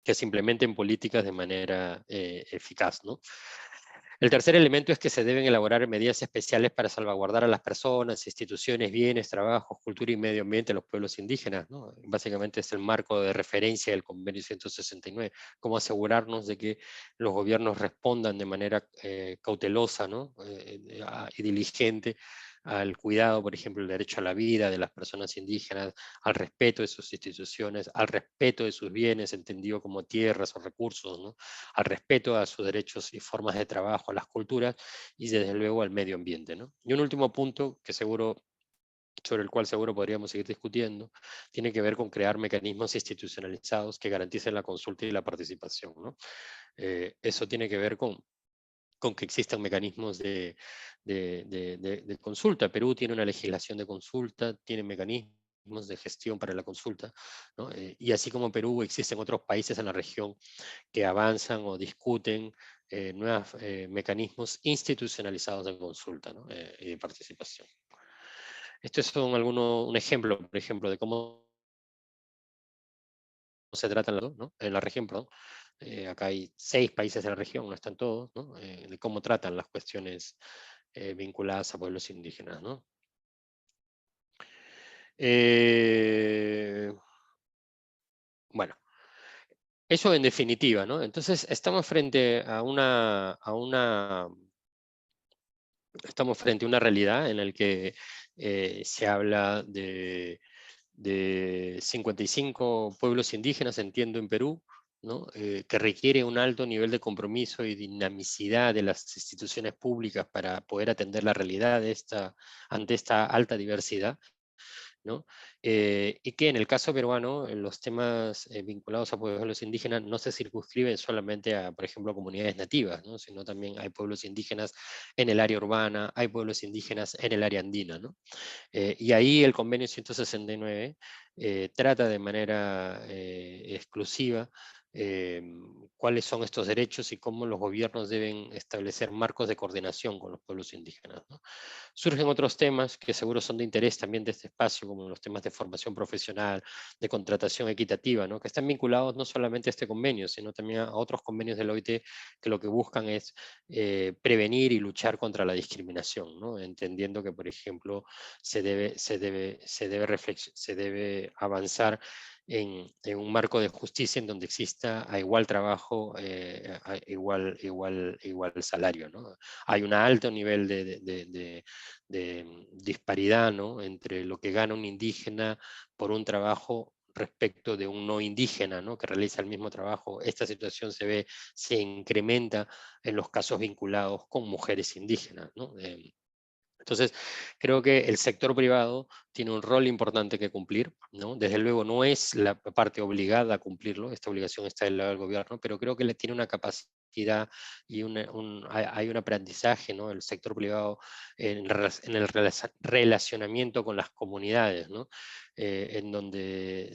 que se implementen políticas de manera eficaz, ¿no? El tercer elemento es que se deben elaborar medidas especiales para salvaguardar a las personas, instituciones, bienes, trabajos, cultura y medio ambiente de los pueblos indígenas, ¿no? Básicamente es el marco de referencia del Convenio 169, cómo asegurarnos de que los gobiernos respondan de manera cautelosa, ¿no?, y diligente al cuidado, por ejemplo, el derecho a la vida de las personas indígenas, al respeto de sus instituciones, al respeto de sus bienes, entendido como tierras o recursos, ¿no?, al respeto a sus derechos y formas de trabajo, a las culturas y desde luego al medio ambiente, ¿no? Y un último punto que sobre el cual seguro podríamos seguir discutiendo, tiene que ver con crear mecanismos institucionalizados que garanticen la consulta y la participación, ¿no? Eso tiene que ver con que existan mecanismos de consulta. Perú tiene una legislación de consulta, tiene mecanismos de gestión para la consulta, ¿no? Y así como Perú, existen otros países en la región que avanzan o discuten nuevos mecanismos institucionalizados de consulta, ¿no?, y de participación. Estos son un ejemplo, por ejemplo, de cómo se tratan los, ¿no?, en la región, perdón. Acá hay 6 países de la región, no están todos, ¿no?, de cómo tratan las cuestiones vinculadas a pueblos indígenas, ¿no? Bueno, eso en definitiva, ¿no? Entonces estamos frente estamos frente a una realidad en la que se habla de 55 pueblos indígenas, entiendo, en Perú, ¿no?, que requiere un alto nivel de compromiso y dinamicidad de las instituciones públicas para poder atender la realidad ante esta alta diversidad, ¿no? Y que en el caso peruano, los temas vinculados a pueblos indígenas no se circunscriben solamente a, por ejemplo, comunidades nativas, ¿no?, sino también hay pueblos indígenas en el área urbana, hay pueblos indígenas en el área andina, ¿no? Y ahí el convenio 169 trata de manera exclusiva cuáles son estos derechos y cómo los gobiernos deben establecer marcos de coordinación con los pueblos indígenas, ¿no? Surgen otros temas que seguro son de interés también de este espacio, como los temas de formación profesional, de contratación equitativa, ¿no?, que están vinculados no solamente a este convenio, sino también a otros convenios de la OIT que lo que buscan es prevenir y luchar contra la discriminación, ¿no?, entendiendo que, por ejemplo, se debe avanzar en un marco de justicia en donde exista a igual trabajo, a igual salario, ¿no? Hay un alto nivel de disparidad, ¿no?, entre lo que gana un indígena por un trabajo respecto de un no indígena, ¿no?, que realiza el mismo trabajo. Esta situación se incrementa en los casos vinculados con mujeres indígenas, ¿no? Entonces, creo que el sector privado tiene un rol importante que cumplir, ¿no? Desde luego no es la parte obligada a cumplirlo, esta obligación está del lado del gobierno, pero creo que le tiene una capacidad y hay un aprendizaje, ¿no?, el sector privado en el relacionamiento con las comunidades, ¿no? En donde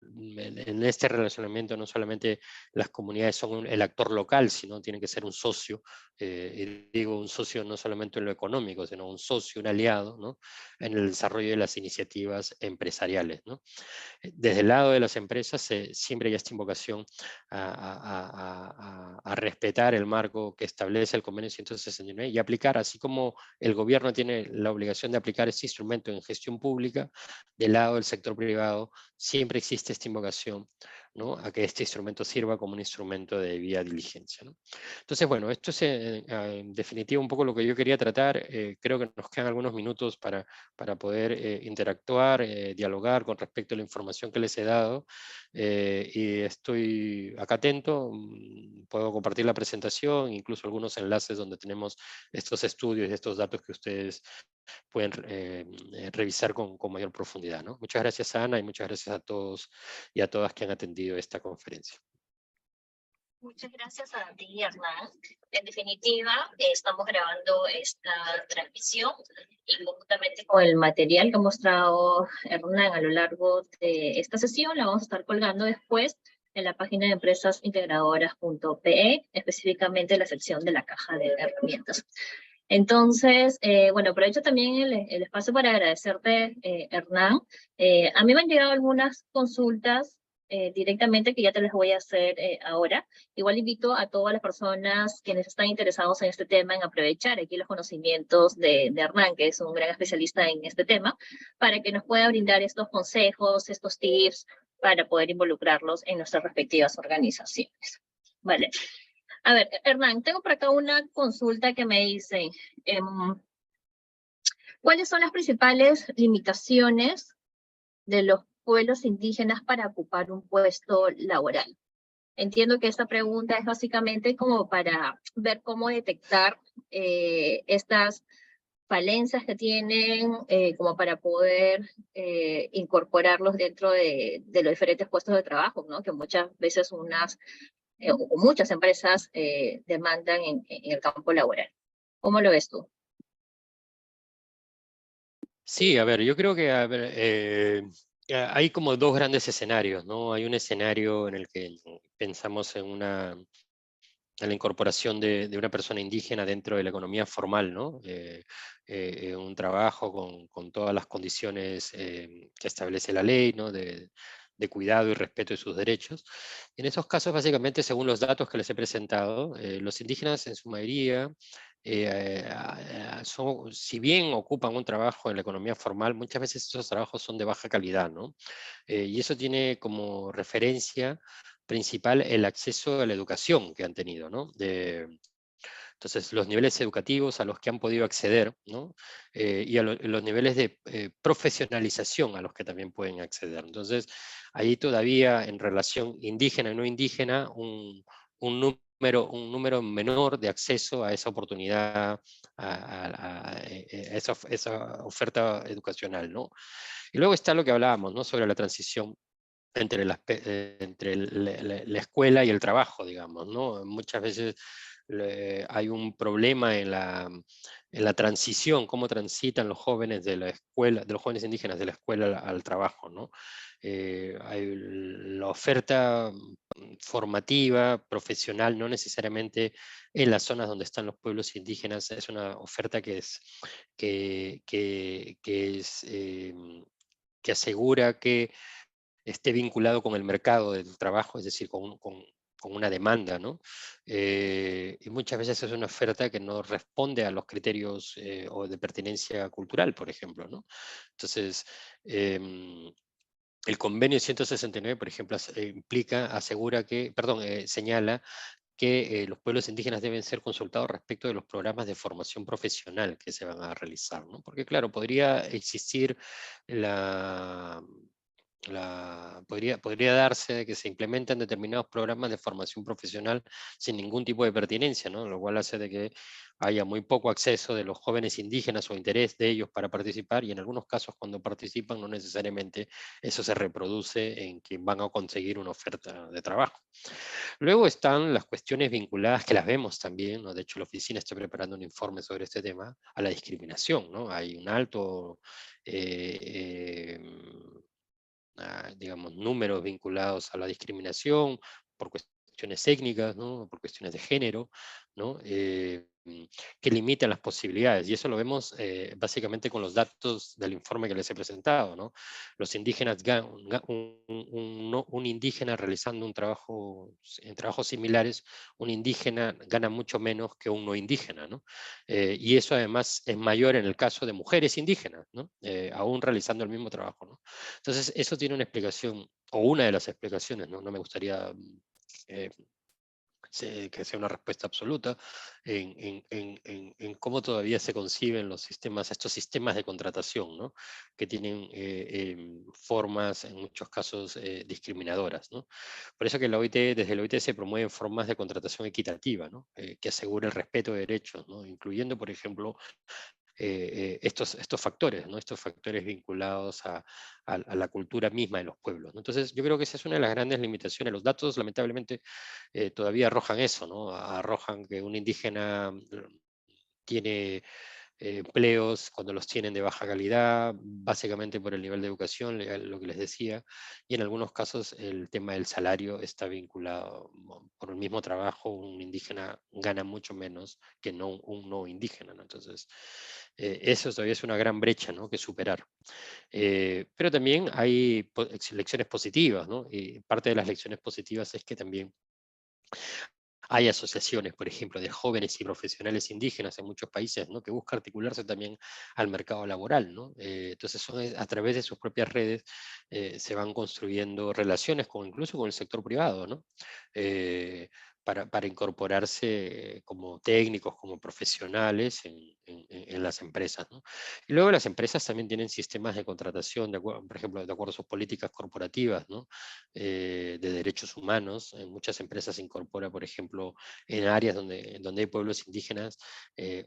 en este relacionamiento no solamente las comunidades son el actor local, sino tienen que ser un socio, y digo un socio no solamente en lo económico, sino un socio, un aliado, ¿no?, en el desarrollo de las iniciativas empresariales, ¿no? Desde el lado de las empresas siempre hay esta invocación a respetar el marco que establece el convenio 169 y aplicar, así como el gobierno tiene la obligación de aplicar este instrumento en gestión pública, del lado del sector privado siempre existe esta invocación, ¿no?, a que este instrumento sirva como un instrumento de debida diligencia, ¿no? Entonces, bueno, esto es en definitiva un poco lo que yo quería tratar. Creo que nos quedan algunos minutos para poder interactuar, dialogar con respecto a la información que les he dado, y estoy acá atento. Puedo compartir la presentación, incluso algunos enlaces donde tenemos estos estudios y estos datos que ustedes pueden revisar con mayor profundidad, ¿no? Muchas gracias, Ana, y muchas gracias a todos y a todas que han atendido esta conferencia. Muchas gracias a ti, Hernán. En definitiva, estamos grabando esta transmisión y justamente con el material que ha mostrado Hernán a lo largo de esta sesión, la vamos a estar colgando después en la página de empresasintegradoras.pe, específicamente en la sección de la caja de herramientas. Entonces, bueno, aprovecho también el espacio para agradecerte, Hernán. A mí me han llegado algunas consultas directamente que ya te las voy a hacer ahora. Igual invito a todas las personas quienes están interesados en este tema en aprovechar aquí los conocimientos de Hernán, que es un gran especialista en este tema, para que nos pueda brindar estos consejos, estos tips, para poder involucrarlos en nuestras respectivas organizaciones. Vale. A ver, Hernán, tengo por acá una consulta que me dice, ¿cuáles son las principales limitaciones de los pueblos indígenas para ocupar un puesto laboral? Entiendo que esta pregunta es básicamente como para ver cómo detectar estas falencias que tienen, como para poder incorporarlos dentro de los diferentes puestos de trabajo, ¿no? Que muchas veces o muchas empresas demandan en el campo laboral. ¿Cómo lo ves tú? Sí, a ver, yo creo que hay como dos grandes escenarios, ¿no? Hay un escenario en el que pensamos en la incorporación de una persona indígena dentro de la economía formal, ¿no? Un trabajo con todas las condiciones que establece la ley, ¿no?, de cuidado y respeto de sus derechos. En esos casos, básicamente, según los datos que les he presentado, los indígenas en su mayoría, si bien ocupan un trabajo en la economía formal, muchas veces esos trabajos son de baja calidad, ¿no? Y eso tiene como referencia principal el acceso a la educación que han tenido, ¿no? Entonces, los niveles educativos a los que han podido acceder, ¿no? Y los niveles de profesionalización a los que también pueden acceder. Entonces, ahí todavía en relación indígena y no indígena, un número menor de acceso a esa oportunidad, a esa oferta educacional, ¿no? Y luego está lo que hablábamos, ¿no?, sobre la transición entre la escuela y el trabajo, digamos, ¿no? Muchas veces hay un problema en la transición, cómo transitan los jóvenes de la escuela, de los jóvenes indígenas de la escuela al trabajo, ¿no? Hay la oferta formativa, profesional, no necesariamente en las zonas donde están los pueblos indígenas, es una oferta que asegura que esté vinculado con el mercado del trabajo, es decir, con una demanda, ¿no? Y muchas veces es una oferta que no responde a los criterios o de pertinencia cultural, por ejemplo, ¿no? Entonces, el convenio 169, por ejemplo, señala que los pueblos indígenas deben ser consultados respecto de los programas de formación profesional que se van a realizar, ¿no? Porque claro, podría existir la, podría darse que se implementen determinados programas de formación profesional sin ningún tipo de pertinencia, ¿no? Lo cual hace de que haya muy poco acceso de los jóvenes indígenas o interés de ellos para participar, y en algunos casos cuando participan no necesariamente eso se reproduce en quien van a conseguir una oferta de trabajo. Luego están las cuestiones vinculadas, que las vemos también, ¿no? De hecho la oficina está preparando un informe sobre este tema, a la discriminación, ¿no? Hay un alto digamos, números vinculados a la discriminación por cuestiones étnicas, ¿no? Por cuestiones de género, ¿no? Que limitan las posibilidades. Y eso lo vemos básicamente con los datos del informe que les he presentado, ¿no? Los indígenas, un indígena realizando un trabajo, en trabajos similares, un indígena gana mucho menos que un no indígena, ¿no? Y eso además es mayor en el caso de mujeres indígenas, ¿no? Aún realizando el mismo trabajo, ¿no? Entonces, eso tiene una explicación, o una de las explicaciones, ¿no? No me gustaría eh, que sea una respuesta absoluta en cómo todavía se conciben los sistemas, estos sistemas de contratación, ¿no? Que tienen formas, en muchos casos, discriminadoras, ¿no? Por eso que desde la OIT se promueven formas de contratación equitativa, ¿no? Que asegure el respeto de derechos, ¿no? Incluyendo, por ejemplo, estos factores, ¿no? Estos factores vinculados a la cultura misma de los pueblos, ¿no? Entonces, yo creo que esa es una de las grandes limitaciones. Los datos, lamentablemente, todavía arrojan eso, ¿no? Arrojan que un indígena tiene empleos cuando los tienen de baja calidad, básicamente por el nivel de educación, lo que les decía, y en algunos casos el tema del salario está vinculado, por el mismo trabajo, un indígena gana mucho menos que un no indígena, ¿no? Entonces, eso todavía es una gran brecha, ¿no? Que superar. Pero también hay lecciones positivas, ¿no? Y parte de las lecciones positivas es que también hay asociaciones, por ejemplo, de jóvenes y profesionales indígenas en muchos países, ¿no? Que buscan articularse también al mercado laboral, ¿no? Entonces, a través de sus propias redes se van construyendo relaciones incluso con el sector privado, ¿no? Para incorporarse como técnicos, como profesionales en las empresas, ¿no? Y luego las empresas también tienen sistemas de contratación, por ejemplo, de acuerdo a sus políticas corporativas, ¿no? De derechos humanos. En muchas empresas se incorpora, por ejemplo, en áreas donde hay pueblos indígenas,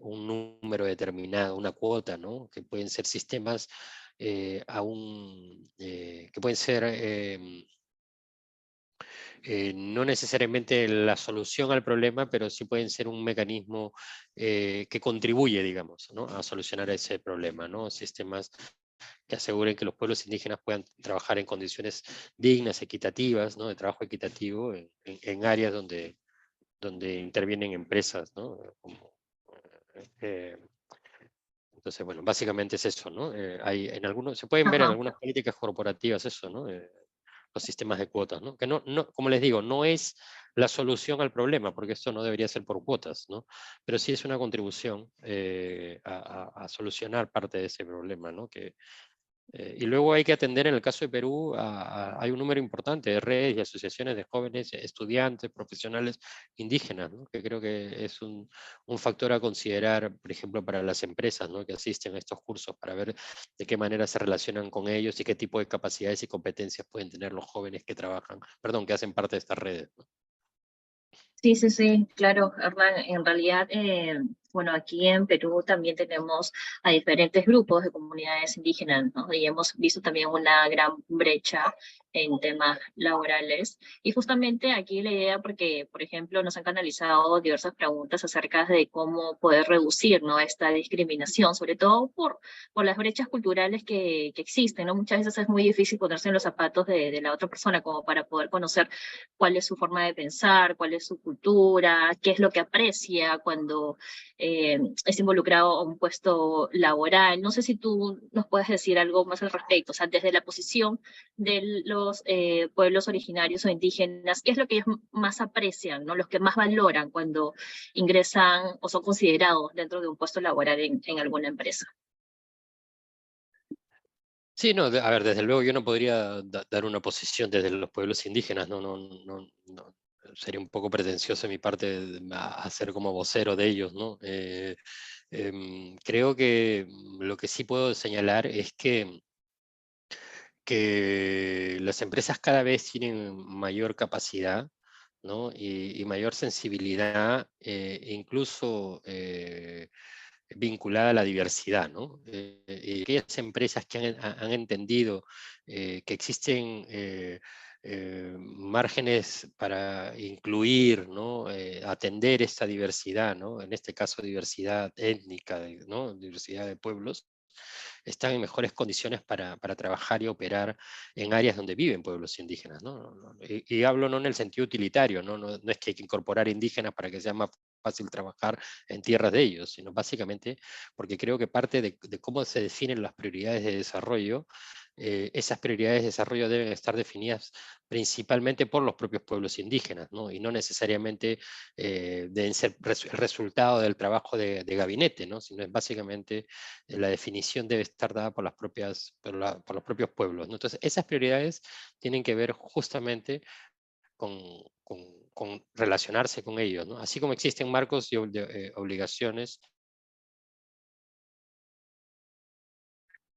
un número determinado, una cuota, ¿no? Que pueden ser sistemas que pueden ser no necesariamente la solución al problema, pero sí pueden ser un mecanismo que contribuye, digamos, ¿no? A solucionar ese problema, ¿no? Sistemas que aseguren que los pueblos indígenas puedan trabajar en condiciones dignas, equitativas, ¿no? De trabajo equitativo en áreas donde intervienen empresas, ¿no? Eh, entonces, bueno, básicamente es eso, ¿no? Se pueden ver en Ajá. algunas políticas corporativas eso, ¿no? Los sistemas de cuotas, ¿no? Que como les digo, no es la solución al problema, porque esto no debería ser por cuotas, ¿no? Pero sí es una contribución a solucionar parte de ese problema, ¿no? Y luego hay que atender, en el caso de Perú, hay un número importante de redes y asociaciones de jóvenes estudiantes, profesionales indígenas, ¿no? Que creo que es un factor a considerar, por ejemplo, para las empresas, ¿no? Que asisten a estos cursos, para ver de qué manera se relacionan con ellos y qué tipo de capacidades y competencias pueden tener los jóvenes que que hacen parte de estas redes, ¿no? Sí, sí, sí, claro, Hernán. En realidad, bueno, aquí en Perú también tenemos a diferentes grupos de comunidades indígenas, ¿no? Y hemos visto también una gran brecha en temas laborales. Y justamente aquí la idea, porque, por ejemplo, nos han canalizado diversas preguntas acerca de cómo poder reducir, ¿no? Esta discriminación, sobre todo por las brechas culturales que existen, ¿no? Muchas veces es muy difícil ponerse en los zapatos de la otra persona como para poder conocer cuál es su forma de pensar, cuál es su cultura, qué es lo que aprecia cuando es involucrado a un puesto laboral. No sé si tú nos puedes decir algo más al respecto, o sea, desde la posición de los pueblos originarios o indígenas, qué es lo que ellos más aprecian, ¿no? Los que más valoran cuando ingresan o son considerados dentro de un puesto laboral en alguna empresa. Sí, no, a ver, desde luego yo no podría dar una posición desde los pueblos indígenas, no, sería un poco pretencioso de mi parte hacer como vocero de ellos, ¿no? Creo que lo que sí puedo señalar es que las empresas cada vez tienen mayor capacidad, ¿no? Y mayor sensibilidad, incluso vinculada a la diversidad, ¿no? Y aquellas empresas que han entendido que existen márgenes para incluir, ¿no? Atender esta diversidad, ¿no? En este caso diversidad étnica, ¿no? Diversidad de pueblos, están en mejores condiciones para trabajar y operar en áreas donde viven pueblos indígenas, ¿no? Y hablo no en el sentido utilitario, no es que hay que incorporar indígenas para que sea más fácil trabajar en tierras de ellos, sino básicamente porque creo que parte de cómo se definen las prioridades de desarrollo, esas prioridades de desarrollo deben estar definidas principalmente por los propios pueblos indígenas, ¿no? Y no necesariamente deben ser el resultado del trabajo de gabinete, ¿no? Sino es básicamente la definición debe estar dada por, por los propios pueblos, ¿no? Entonces, esas prioridades tienen que ver justamente con, con relacionarse con ellos, ¿no? Así como existen marcos y obligaciones.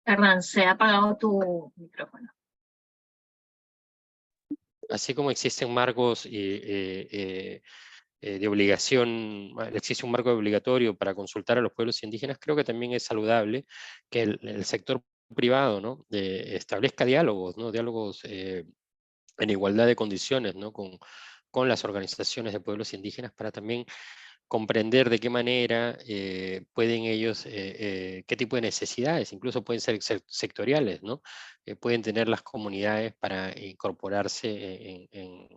Hernán, se ha apagado tu micrófono. Así como existen marcos de obligación, existe un marco obligatorio para consultar a los pueblos indígenas, creo que también es saludable que el sector privado, ¿no? Establezca diálogos, ¿no? Diálogos en igualdad de condiciones, ¿no? Con las organizaciones de pueblos indígenas para también comprender de qué manera pueden ellos, qué tipo de necesidades, incluso pueden ser sectoriales, ¿no? Pueden tener las comunidades para incorporarse en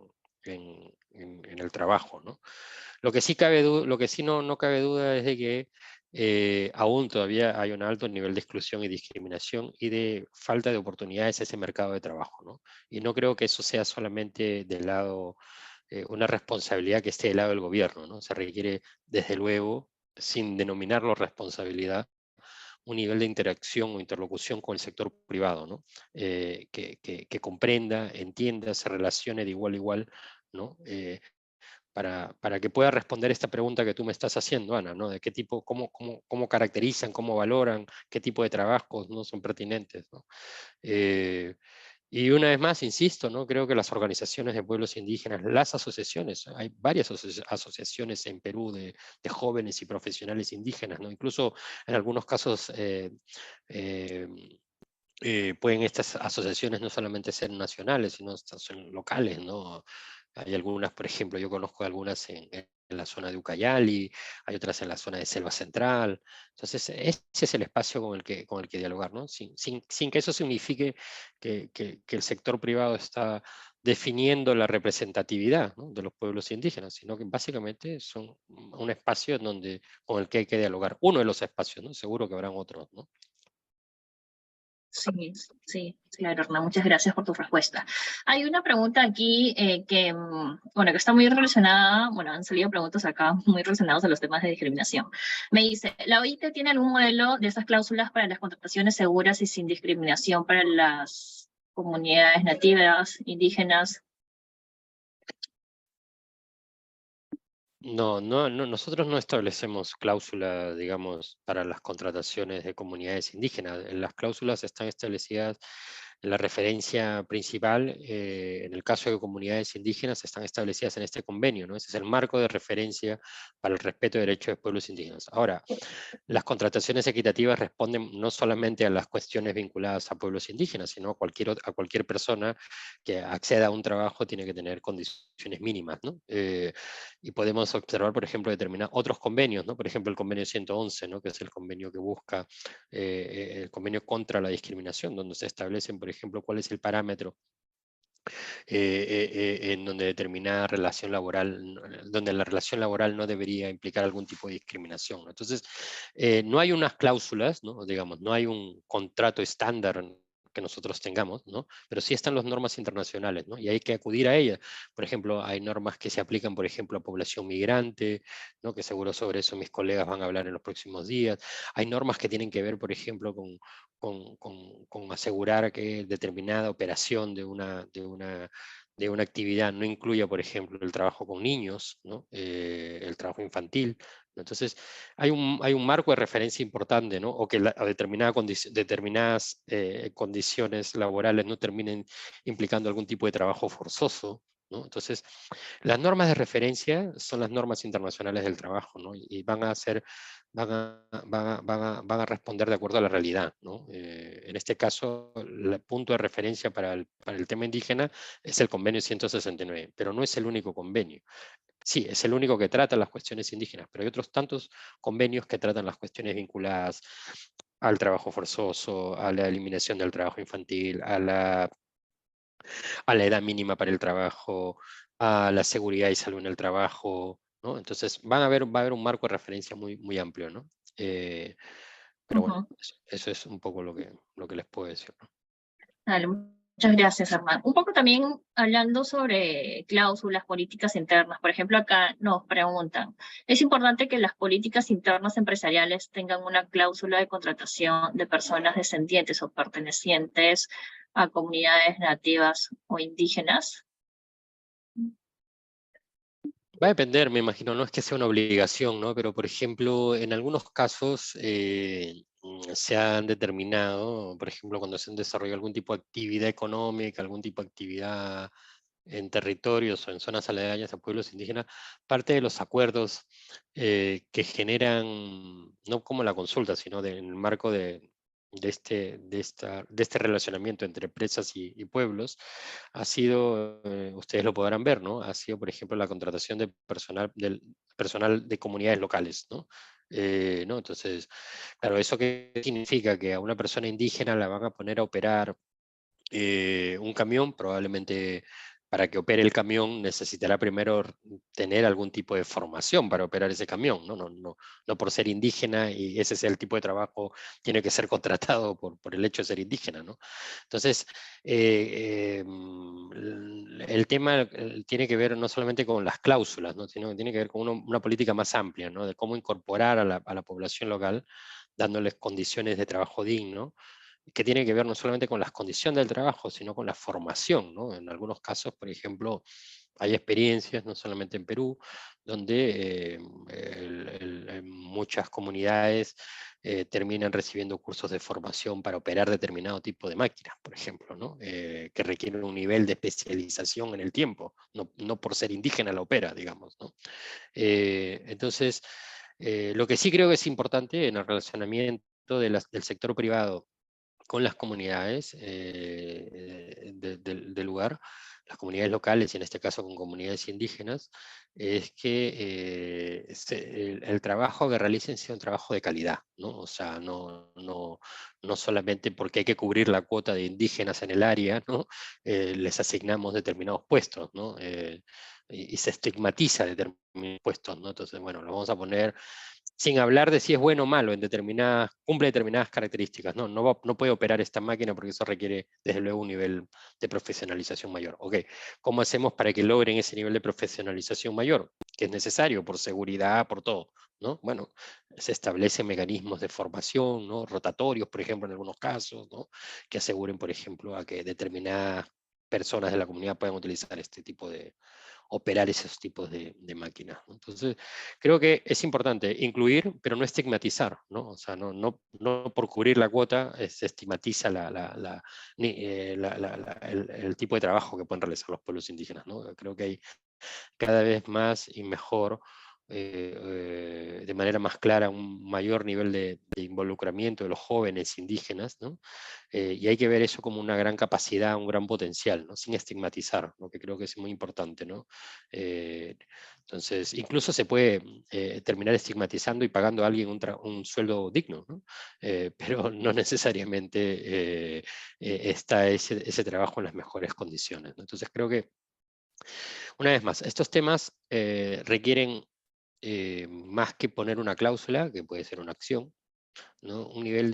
el trabajo, ¿no? Lo que sí lo que sí no cabe duda es de que aún todavía hay un alto nivel de exclusión y discriminación y de falta de oportunidades en ese mercado de trabajo, ¿no? Y no creo que eso sea solamente del lado, una responsabilidad que esté del lado del gobierno, ¿no? Se requiere, desde luego, sin denominarlo responsabilidad, un nivel de interacción o interlocución con el sector privado, ¿no? Que comprenda, entienda, se relacione de igual a igual, ¿no? Para que pueda responder esta pregunta que tú me estás haciendo, Ana, ¿no? De qué tipo, cómo caracterizan, cómo valoran, qué tipo de trabajos no son pertinentes, ¿no? Y una vez más, insisto, ¿no? Creo que las organizaciones de pueblos indígenas, las asociaciones, hay varias asociaciones en Perú de jóvenes y profesionales indígenas, ¿no? Incluso en algunos casos eh, pueden estas asociaciones no solamente ser nacionales, sino son locales, ¿no? Hay algunas, por ejemplo, yo conozco algunas en la zona de Ucayali, hay otras en la zona de Selva Central. Entonces, ese es el espacio con el que dialogar, ¿no? Sin que eso signifique que el sector privado está definiendo la representatividad, ¿no? De los pueblos indígenas, sino que básicamente son un espacio con el que hay que dialogar. Uno de los espacios, ¿no? Seguro que habrán otros, ¿no? Sí, sí, claro, Hernán, muchas gracias por tu respuesta. Hay una pregunta aquí bueno, que está muy relacionada, bueno, han salido preguntas acá muy relacionadas a los temas de discriminación. Me dice, ¿la OIT tiene algún modelo de esas cláusulas para las contrataciones seguras y sin discriminación para las comunidades nativas, indígenas? No, nosotros no establecemos cláusula, digamos, para las contrataciones de comunidades indígenas. Las cláusulas están establecidas en la referencia principal, en el caso de comunidades indígenas, están establecidas en este convenio, ¿no? Ese es el marco de referencia para el respeto de derechos de pueblos indígenas. Ahora, las contrataciones equitativas responden no solamente a las cuestiones vinculadas a pueblos indígenas, sino a cualquier persona que acceda a un trabajo tiene que tener condiciones mínimas, ¿no? Y podemos observar, por ejemplo, determinados otros convenios, ¿no? Por ejemplo, el convenio 111, ¿no? Que es el convenio que busca, el convenio contra la discriminación, donde se establecen, por ejemplo, cuál es el parámetro en donde determinada relación laboral, donde la relación laboral no debería implicar algún tipo de discriminación, ¿no? Entonces, no hay unas cláusulas, ¿no? Digamos, no hay un contrato estándar que nosotros tengamos, ¿no? Pero sí están las normas internacionales, ¿no? Y hay que acudir a ellas. Por ejemplo, hay normas que se aplican, por ejemplo, a población migrante, ¿no? Que seguro sobre eso mis colegas van a hablar en los próximos días. Hay normas que tienen que ver, por ejemplo, con asegurar que determinada operación de una actividad no incluya, por ejemplo, el trabajo con niños, ¿no? El trabajo infantil. Entonces, hay un marco de referencia importante, ¿no? O que determinadas condiciones laborales no terminen implicando algún tipo de trabajo forzoso, ¿no? Entonces, las normas de referencia son las normas internacionales del trabajo, ¿no? Y van a responder de acuerdo a la realidad, ¿no? En este caso, el punto de referencia para el tema indígena es el convenio 169, pero no es el único convenio. Sí, es el único que trata las cuestiones indígenas, pero hay otros tantos convenios que tratan las cuestiones vinculadas al trabajo forzoso, a la eliminación del trabajo infantil, a la edad mínima para el trabajo, a la seguridad y salud en el trabajo, ¿no? Entonces va a haber un marco de referencia muy amplio, ¿no? Pero bueno, Ujú. eso es un poco lo que les puedo decir, ¿no? Dale, muchas gracias, Hernán. Un poco también hablando sobre cláusulas, políticas internas. Por ejemplo, acá nos preguntan, ¿es importante que las políticas internas empresariales tengan una cláusula de contratación de personas descendientes o pertenecientes a comunidades nativas o indígenas? Va a depender, me imagino, no es que sea una obligación, ¿no? Pero, por ejemplo, en algunos casos se han determinado, por ejemplo, cuando se han desarrollado algún tipo de actividad económica, algún tipo de actividad en territorios o en zonas aledañas a pueblos indígenas, parte de los acuerdos que generan, no como la consulta, sino en el marco de este relacionamiento entre empresas y pueblos, ha sido, ustedes lo podrán ver, ¿no? Ha sido, por ejemplo, la contratación de personal de comunidades locales, ¿no? ¿No? Entonces, claro, ¿eso qué significa? Que a una persona indígena la van a poner a operar un camión, probablemente para que opere el camión necesitará primero tener algún tipo de formación para operar ese camión, ¿no? No por ser indígena y ese es el tipo de trabajo, tiene que ser contratado por el hecho de ser indígena, ¿no? Entonces, el tema tiene que ver no solamente con las cláusulas, ¿no? Sino que tiene que ver con una política más amplia, ¿no? De cómo incorporar a la población local, dándoles condiciones de trabajo digno, que tiene que ver no solamente con las condiciones del trabajo, sino con la formación, ¿no? En algunos casos, por ejemplo, hay experiencias, no solamente en Perú, donde en muchas comunidades terminan recibiendo cursos de formación para operar determinado tipo de máquinas, por ejemplo, ¿no? Que requieren un nivel de especialización en el tiempo, no por ser indígena la opera, digamos, ¿no? Entonces, lo que sí creo que es importante en el relacionamiento del sector privado con las comunidades del lugar, las comunidades locales y en este caso con comunidades indígenas, es que el trabajo que realicen sea un trabajo de calidad, ¿no? O sea, no solamente porque hay que cubrir la cuota de indígenas en el área, ¿no? Les asignamos determinados puestos, ¿no? Y se estigmatiza determinados puestos, ¿no? Entonces, bueno, lo vamos a poner sin hablar de si es bueno o malo, cumple determinadas características. No puede operar esta máquina porque eso requiere, desde luego, un nivel de profesionalización mayor. Ok, ¿cómo hacemos para que logren ese nivel de profesionalización mayor? Que es necesario por seguridad, por todo, ¿no? Bueno, se establecen mecanismos de formación, ¿no? Rotatorios, por ejemplo, en algunos casos, ¿no? Que aseguren, por ejemplo, a que determinadas personas de la comunidad puedan utilizar este tipo de, operar esos tipos de máquinas, ¿no? Entonces, creo que es importante incluir, pero no estigmatizar, ¿no? O sea, no por cubrir la cuota se estigmatiza el tipo de trabajo que pueden realizar los pueblos indígenas, ¿no? Creo que hay cada vez más y mejor, de manera más clara, un mayor nivel de involucramiento de los jóvenes indígenas, ¿no? Y hay que ver eso como una gran capacidad, un gran potencial, ¿no? Sin estigmatizar, lo que creo que es muy importante, ¿no? Eh, entonces, incluso se puede terminar estigmatizando y pagando a alguien un sueldo digno, ¿no? Pero no necesariamente está ese trabajo en las mejores condiciones, ¿no? Entonces, creo que una vez más, estos temas requieren más que poner una cláusula, que puede ser una acción, ¿no? Un nivel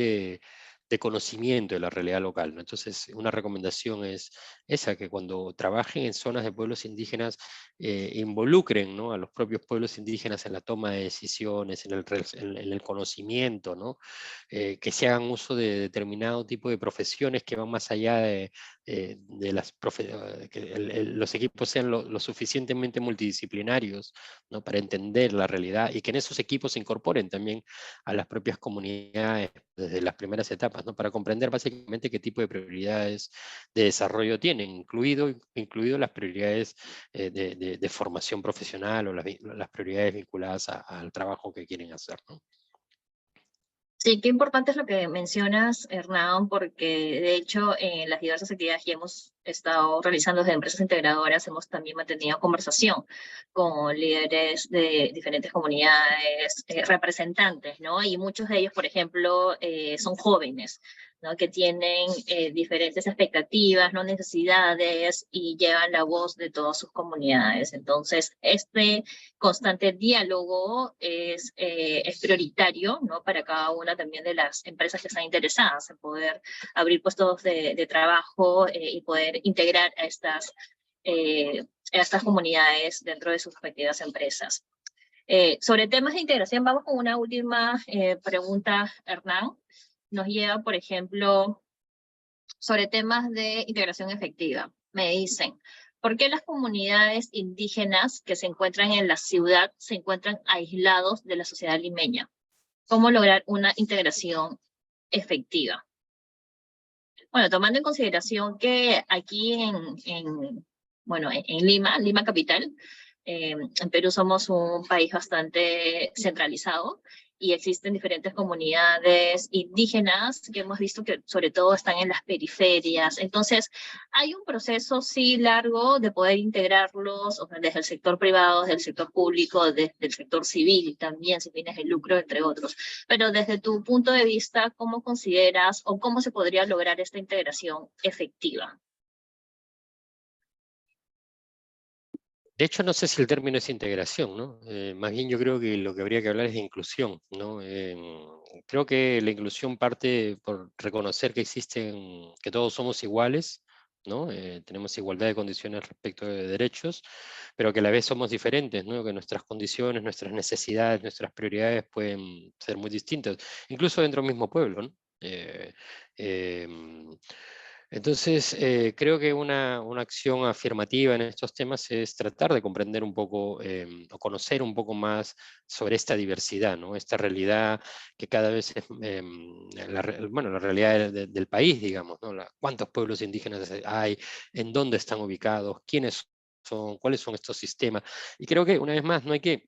de conocimiento de la realidad local, ¿no? Entonces, una recomendación es esa, que cuando trabajen en zonas de pueblos indígenas, involucren, ¿no?, a los propios pueblos indígenas en la toma de decisiones, en el conocimiento, ¿no? Que se hagan uso de determinado tipo de profesiones que van más allá de que los equipos sean lo suficientemente multidisciplinarios, ¿no?, para entender la realidad, y que en esos equipos se incorporen también a las propias comunidades desde las primeras etapas, ¿no?, para comprender básicamente qué tipo de prioridades de desarrollo tienen, incluido las prioridades de formación profesional, o las prioridades vinculadas al trabajo que quieren hacer, ¿no? Sí, qué importante es lo que mencionas, Hernán, porque de hecho en las diversas actividades que hemos estado realizando desde empresas integradoras hemos también mantenido conversación con líderes de diferentes comunidades, representantes, ¿no? Y muchos de ellos, por ejemplo, son jóvenes, ¿no?, que tienen diferentes expectativas, no necesidades, y llevan la voz de todas sus comunidades. Entonces, este constante diálogo es prioritario, ¿no?, para cada una también de las empresas que están interesadas en poder abrir puestos de trabajo y poder integrar a estas comunidades dentro de sus respectivas empresas. Sobre temas de integración, vamos con una última pregunta, Hernán. Nos lleva, por ejemplo, sobre temas de integración efectiva. Me dicen, ¿por qué las comunidades indígenas que se encuentran en la ciudad se encuentran aislados de la sociedad limeña? ¿Cómo lograr una integración efectiva? Bueno, tomando en consideración que aquí en Lima capital, en Perú somos un país bastante centralizado y existen diferentes comunidades indígenas que hemos visto que sobre todo están en las periferias. Entonces, hay un proceso sí largo de poder integrarlos, o sea, desde el sector privado, desde el sector público, desde el sector civil también, sin fines de lucro, entre otros. Pero desde tu punto de vista, ¿cómo consideras o cómo se podría lograr esta integración efectiva? De hecho, no sé si el término es integración, ¿no? Más bien yo creo que lo que habría que hablar es de inclusión, ¿no? Creo que la inclusión parte por reconocer que todos somos iguales, ¿no? Tenemos igualdad de condiciones respecto de derechos, pero que a la vez somos diferentes, ¿no? Que nuestras condiciones, nuestras necesidades, nuestras prioridades pueden ser muy distintas, incluso dentro del mismo pueblo, ¿no? Em, entonces, creo que una acción afirmativa en estos temas es tratar de comprender un poco o conocer un poco más sobre esta diversidad, ¿no? Esta realidad que cada vez es, bueno, la realidad del país, digamos, ¿no? ¿Cuántos pueblos indígenas hay? ¿En dónde están ubicados? ¿Quiénes son? ¿Cuáles son estos sistemas? Y creo que, una vez más, no hay que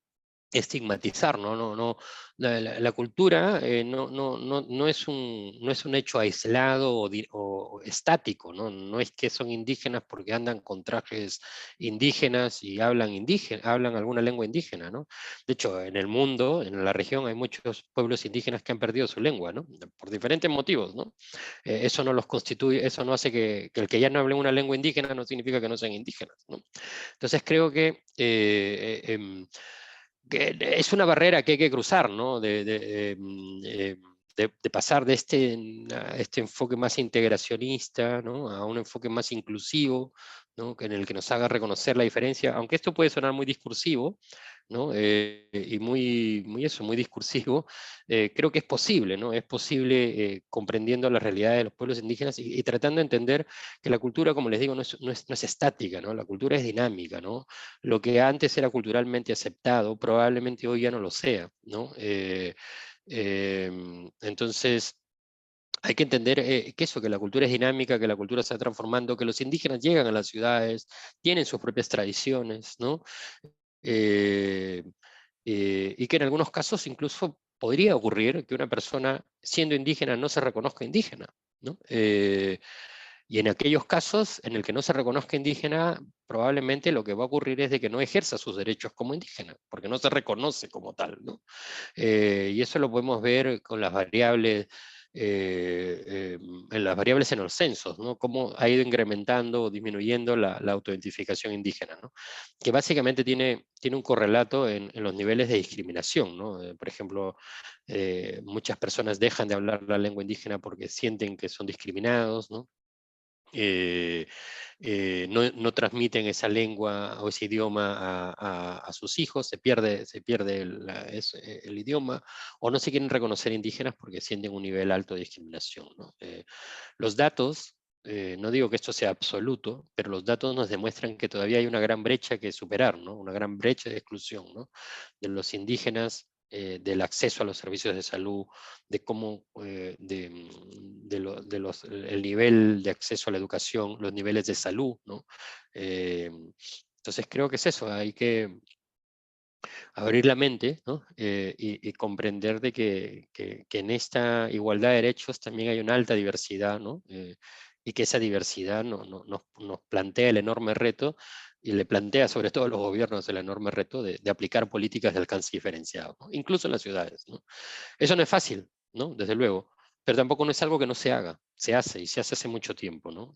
estigmatizar, ¿no? La cultura no es un hecho aislado o estático, ¿no? No es que son indígenas porque andan con trajes indígenas y hablan alguna lengua indígena, ¿no? De hecho, en el mundo, en la región, hay muchos pueblos indígenas que han perdido su lengua, ¿no? Por diferentes motivos, ¿no? Eso no los constituye, eso no hace que el que ya no hable una lengua indígena no significa que no sean indígenas, ¿no? Entonces creo que es una barrera que hay que cruzar, ¿no? De pasar de este enfoque más integracionista, ¿no?, a un enfoque más inclusivo, ¿no?, en el que nos haga reconocer la diferencia, aunque esto puede sonar muy discursivo, ¿no? Y muy discursivo. Creo que es posible, ¿no? Es posible, comprendiendo la realidad de los pueblos indígenas y tratando de entender que la cultura, como les digo, no es estática, ¿no? La cultura es dinámica, ¿no? Lo que antes era culturalmente aceptado, probablemente hoy ya no lo sea, ¿no? Entonces, hay que entender que la cultura es dinámica, que la cultura se está transformando, que los indígenas llegan a las ciudades, tienen sus propias tradiciones, ¿no? Eh, y que en algunos casos incluso podría ocurrir que una persona siendo indígena no se reconozca indígena, ¿no? Y en aquellos casos en el que no se reconozca indígena, probablemente lo que va a ocurrir es de que no ejerza sus derechos como indígena, porque no se reconoce como tal, ¿no? Y eso lo podemos ver con las variables en las variables en los censos, ¿no? Cómo ha ido incrementando o disminuyendo la autoidentificación indígena, ¿no? Que básicamente tiene un correlato en los niveles de discriminación, ¿no? Por ejemplo, muchas personas dejan de hablar la lengua indígena porque sienten que son discriminados, ¿no? No transmiten esa lengua o ese idioma a sus hijos, se pierde el idioma, o no se quieren reconocer indígenas porque sienten un nivel alto de discriminación, ¿no? Los datos, no digo que esto sea absoluto, pero los datos nos demuestran que todavía hay una gran brecha que superar, ¿no? Una gran brecha de exclusión, ¿no? De los indígenas, del acceso a los servicios de salud, de cómo, el nivel de acceso a la educación, los niveles de salud, ¿no? Entonces creo que es eso, hay que abrir la mente, ¿no? Y comprender de que en esta igualdad de derechos también hay una alta diversidad, ¿no? Y que esa diversidad nos plantea el enorme reto, y le plantea sobre todo a los gobiernos el enorme reto de aplicar políticas de alcance diferenciado, ¿no? Incluso en las ciudades, ¿no? Eso no es fácil, ¿no? Desde luego, pero tampoco no es algo que no se haga, se hace, y se hace mucho tiempo, ¿no?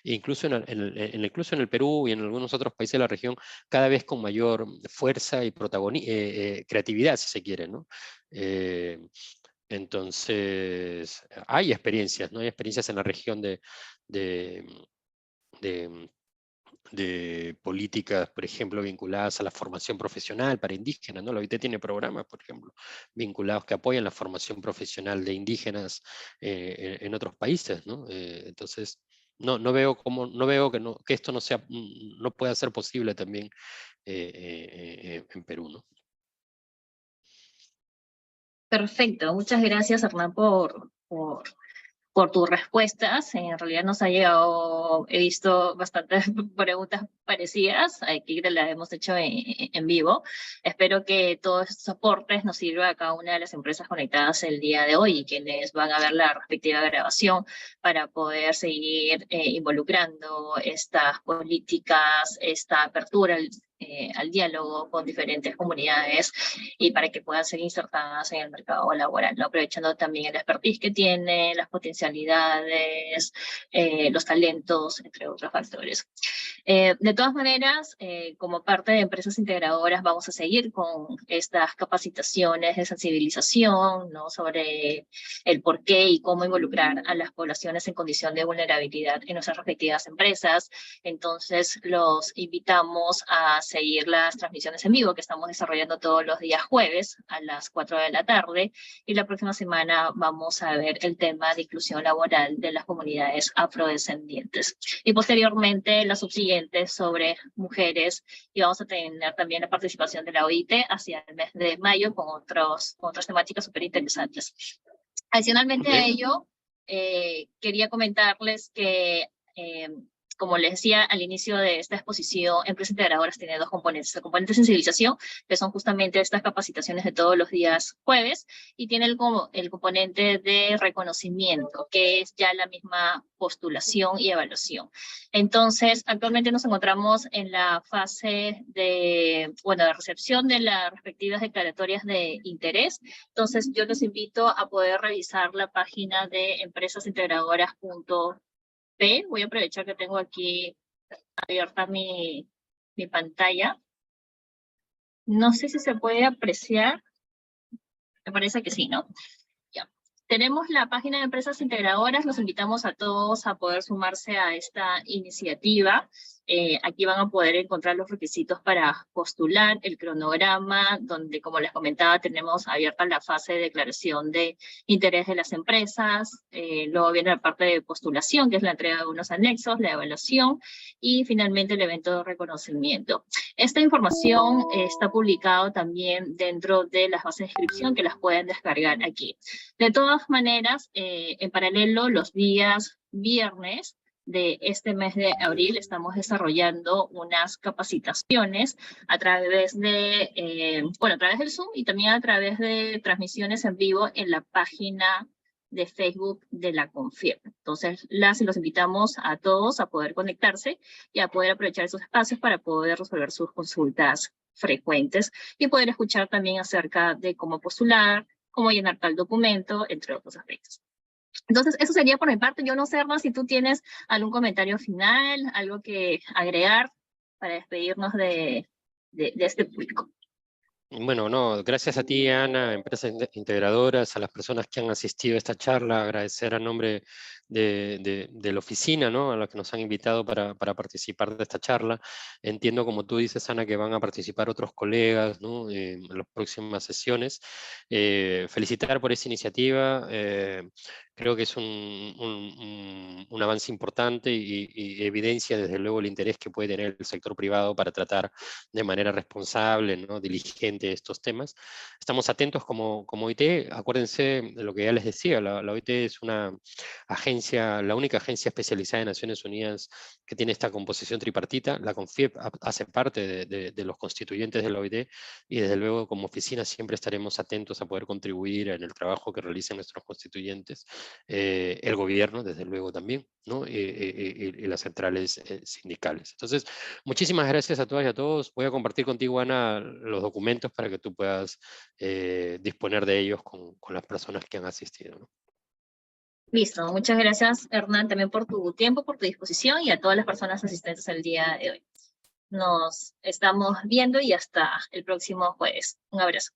Incluso incluso en el Perú y en algunos otros países de la región, cada vez con mayor fuerza y creatividad, si se quiere, ¿no? Entonces, hay experiencias, ¿no? Hay experiencias en la región de, de de políticas, por ejemplo, vinculadas a la formación profesional para indígenas, ¿no? La OIT tiene programas, por ejemplo, vinculados que apoyan la formación profesional de indígenas en otros países, ¿no? Entonces, no veo que esto no pueda ser posible también en Perú, ¿no? Perfecto, muchas gracias, Hernán, por tus respuestas. En realidad nos ha llegado, he visto bastantes preguntas parecidas, aquí te las hemos hecho en vivo. Espero que todos estos aportes nos sirvan a cada una de las empresas conectadas el día de hoy y quienes van a ver la respectiva grabación para poder seguir involucrando estas políticas, esta apertura al diálogo con diferentes comunidades y para que puedan ser insertadas en el mercado laboral, ¿no? Aprovechando también el expertise que tiene, las potencialidades, los talentos, entre otros factores. De todas maneras, como parte de empresas integradoras, vamos a seguir con estas capacitaciones de sensibilización, ¿no? Sobre el por qué y cómo involucrar a las poblaciones en condición de vulnerabilidad en nuestras respectivas empresas. Entonces, los invitamos a seguir las transmisiones en vivo que estamos desarrollando todos los días jueves a las 4 de la tarde, y la próxima semana vamos a ver el tema de inclusión laboral de las comunidades afrodescendientes. Y posteriormente las subsiguientes sobre mujeres, y vamos a tener también la participación de la OIT hacia el mes de mayo con otras temáticas súper interesantes. Adicionalmente a ello, quería comentarles que como les decía al inicio de esta exposición, Empresas Integradoras tiene dos componentes. El componente de sensibilización, que son justamente estas capacitaciones de todos los días jueves, y tiene el componente de reconocimiento, que es ya la misma postulación y evaluación. Entonces, actualmente nos encontramos en la fase de recepción de las respectivas declaratorias de interés. Entonces, yo los invito a poder revisar la página de empresasintegradoras.p. Voy a aprovechar que tengo aquí abierta mi pantalla. No sé si se puede apreciar. Me parece que sí, ¿no? Ya. Tenemos la página de empresas integradoras. Los invitamos a todos a poder sumarse a esta iniciativa. Aquí van a poder encontrar los requisitos para postular, el cronograma, donde, como les comentaba, tenemos abierta la fase de declaración de interés de las empresas. Luego viene la parte de postulación, que es la entrega de unos anexos, la evaluación y finalmente el evento de reconocimiento. Esta información está publicada también dentro de las bases de inscripción, que las pueden descargar aquí. De todas maneras, en paralelo, los días viernes de este mes de abril estamos desarrollando unas capacitaciones a través de, a través del Zoom y también a través de transmisiones en vivo en la página de Facebook de la Confirm. Entonces, los invitamos a todos a poder conectarse y a poder aprovechar esos espacios para poder resolver sus consultas frecuentes y poder escuchar también acerca de cómo postular, cómo llenar tal documento, entre otros aspectos. Entonces, eso sería por mi parte. Yo no sé, Hernán, si tú tienes algún comentario final, algo que agregar para despedirnos de este público. Bueno, no, gracias a ti, Ana, empresas integradoras, a las personas que han asistido a esta charla, agradecer a nombre de la oficina, ¿no? A los que nos han invitado para participar de esta charla. Entiendo, como tú dices, Ana, que van a participar otros colegas, ¿no? En las próximas sesiones. Felicitar por esa iniciativa. Creo que es un avance importante y evidencia, desde luego, el interés que puede tener el sector privado para tratar de manera responsable, ¿no? Diligente estos temas. Estamos atentos como OIT. Acuérdense de lo que ya les decía, la OIT es una agencia, la única agencia especializada de Naciones Unidas que tiene esta composición tripartita. La CONFIEP hace parte de los constituyentes de la OIT, y desde luego como oficina siempre estaremos atentos a poder contribuir en el trabajo que realicen nuestros constituyentes, el gobierno desde luego también, ¿no? Y las centrales sindicales. Entonces, muchísimas gracias a todas y a todos. Voy a compartir contigo, Ana, los documentos para que tú puedas disponer de ellos con las personas que han asistido, ¿no? Listo, muchas gracias, Hernán, también por tu tiempo, por tu disposición y a todas las personas asistentes el día de hoy. Nos estamos viendo y hasta el próximo jueves. Un abrazo.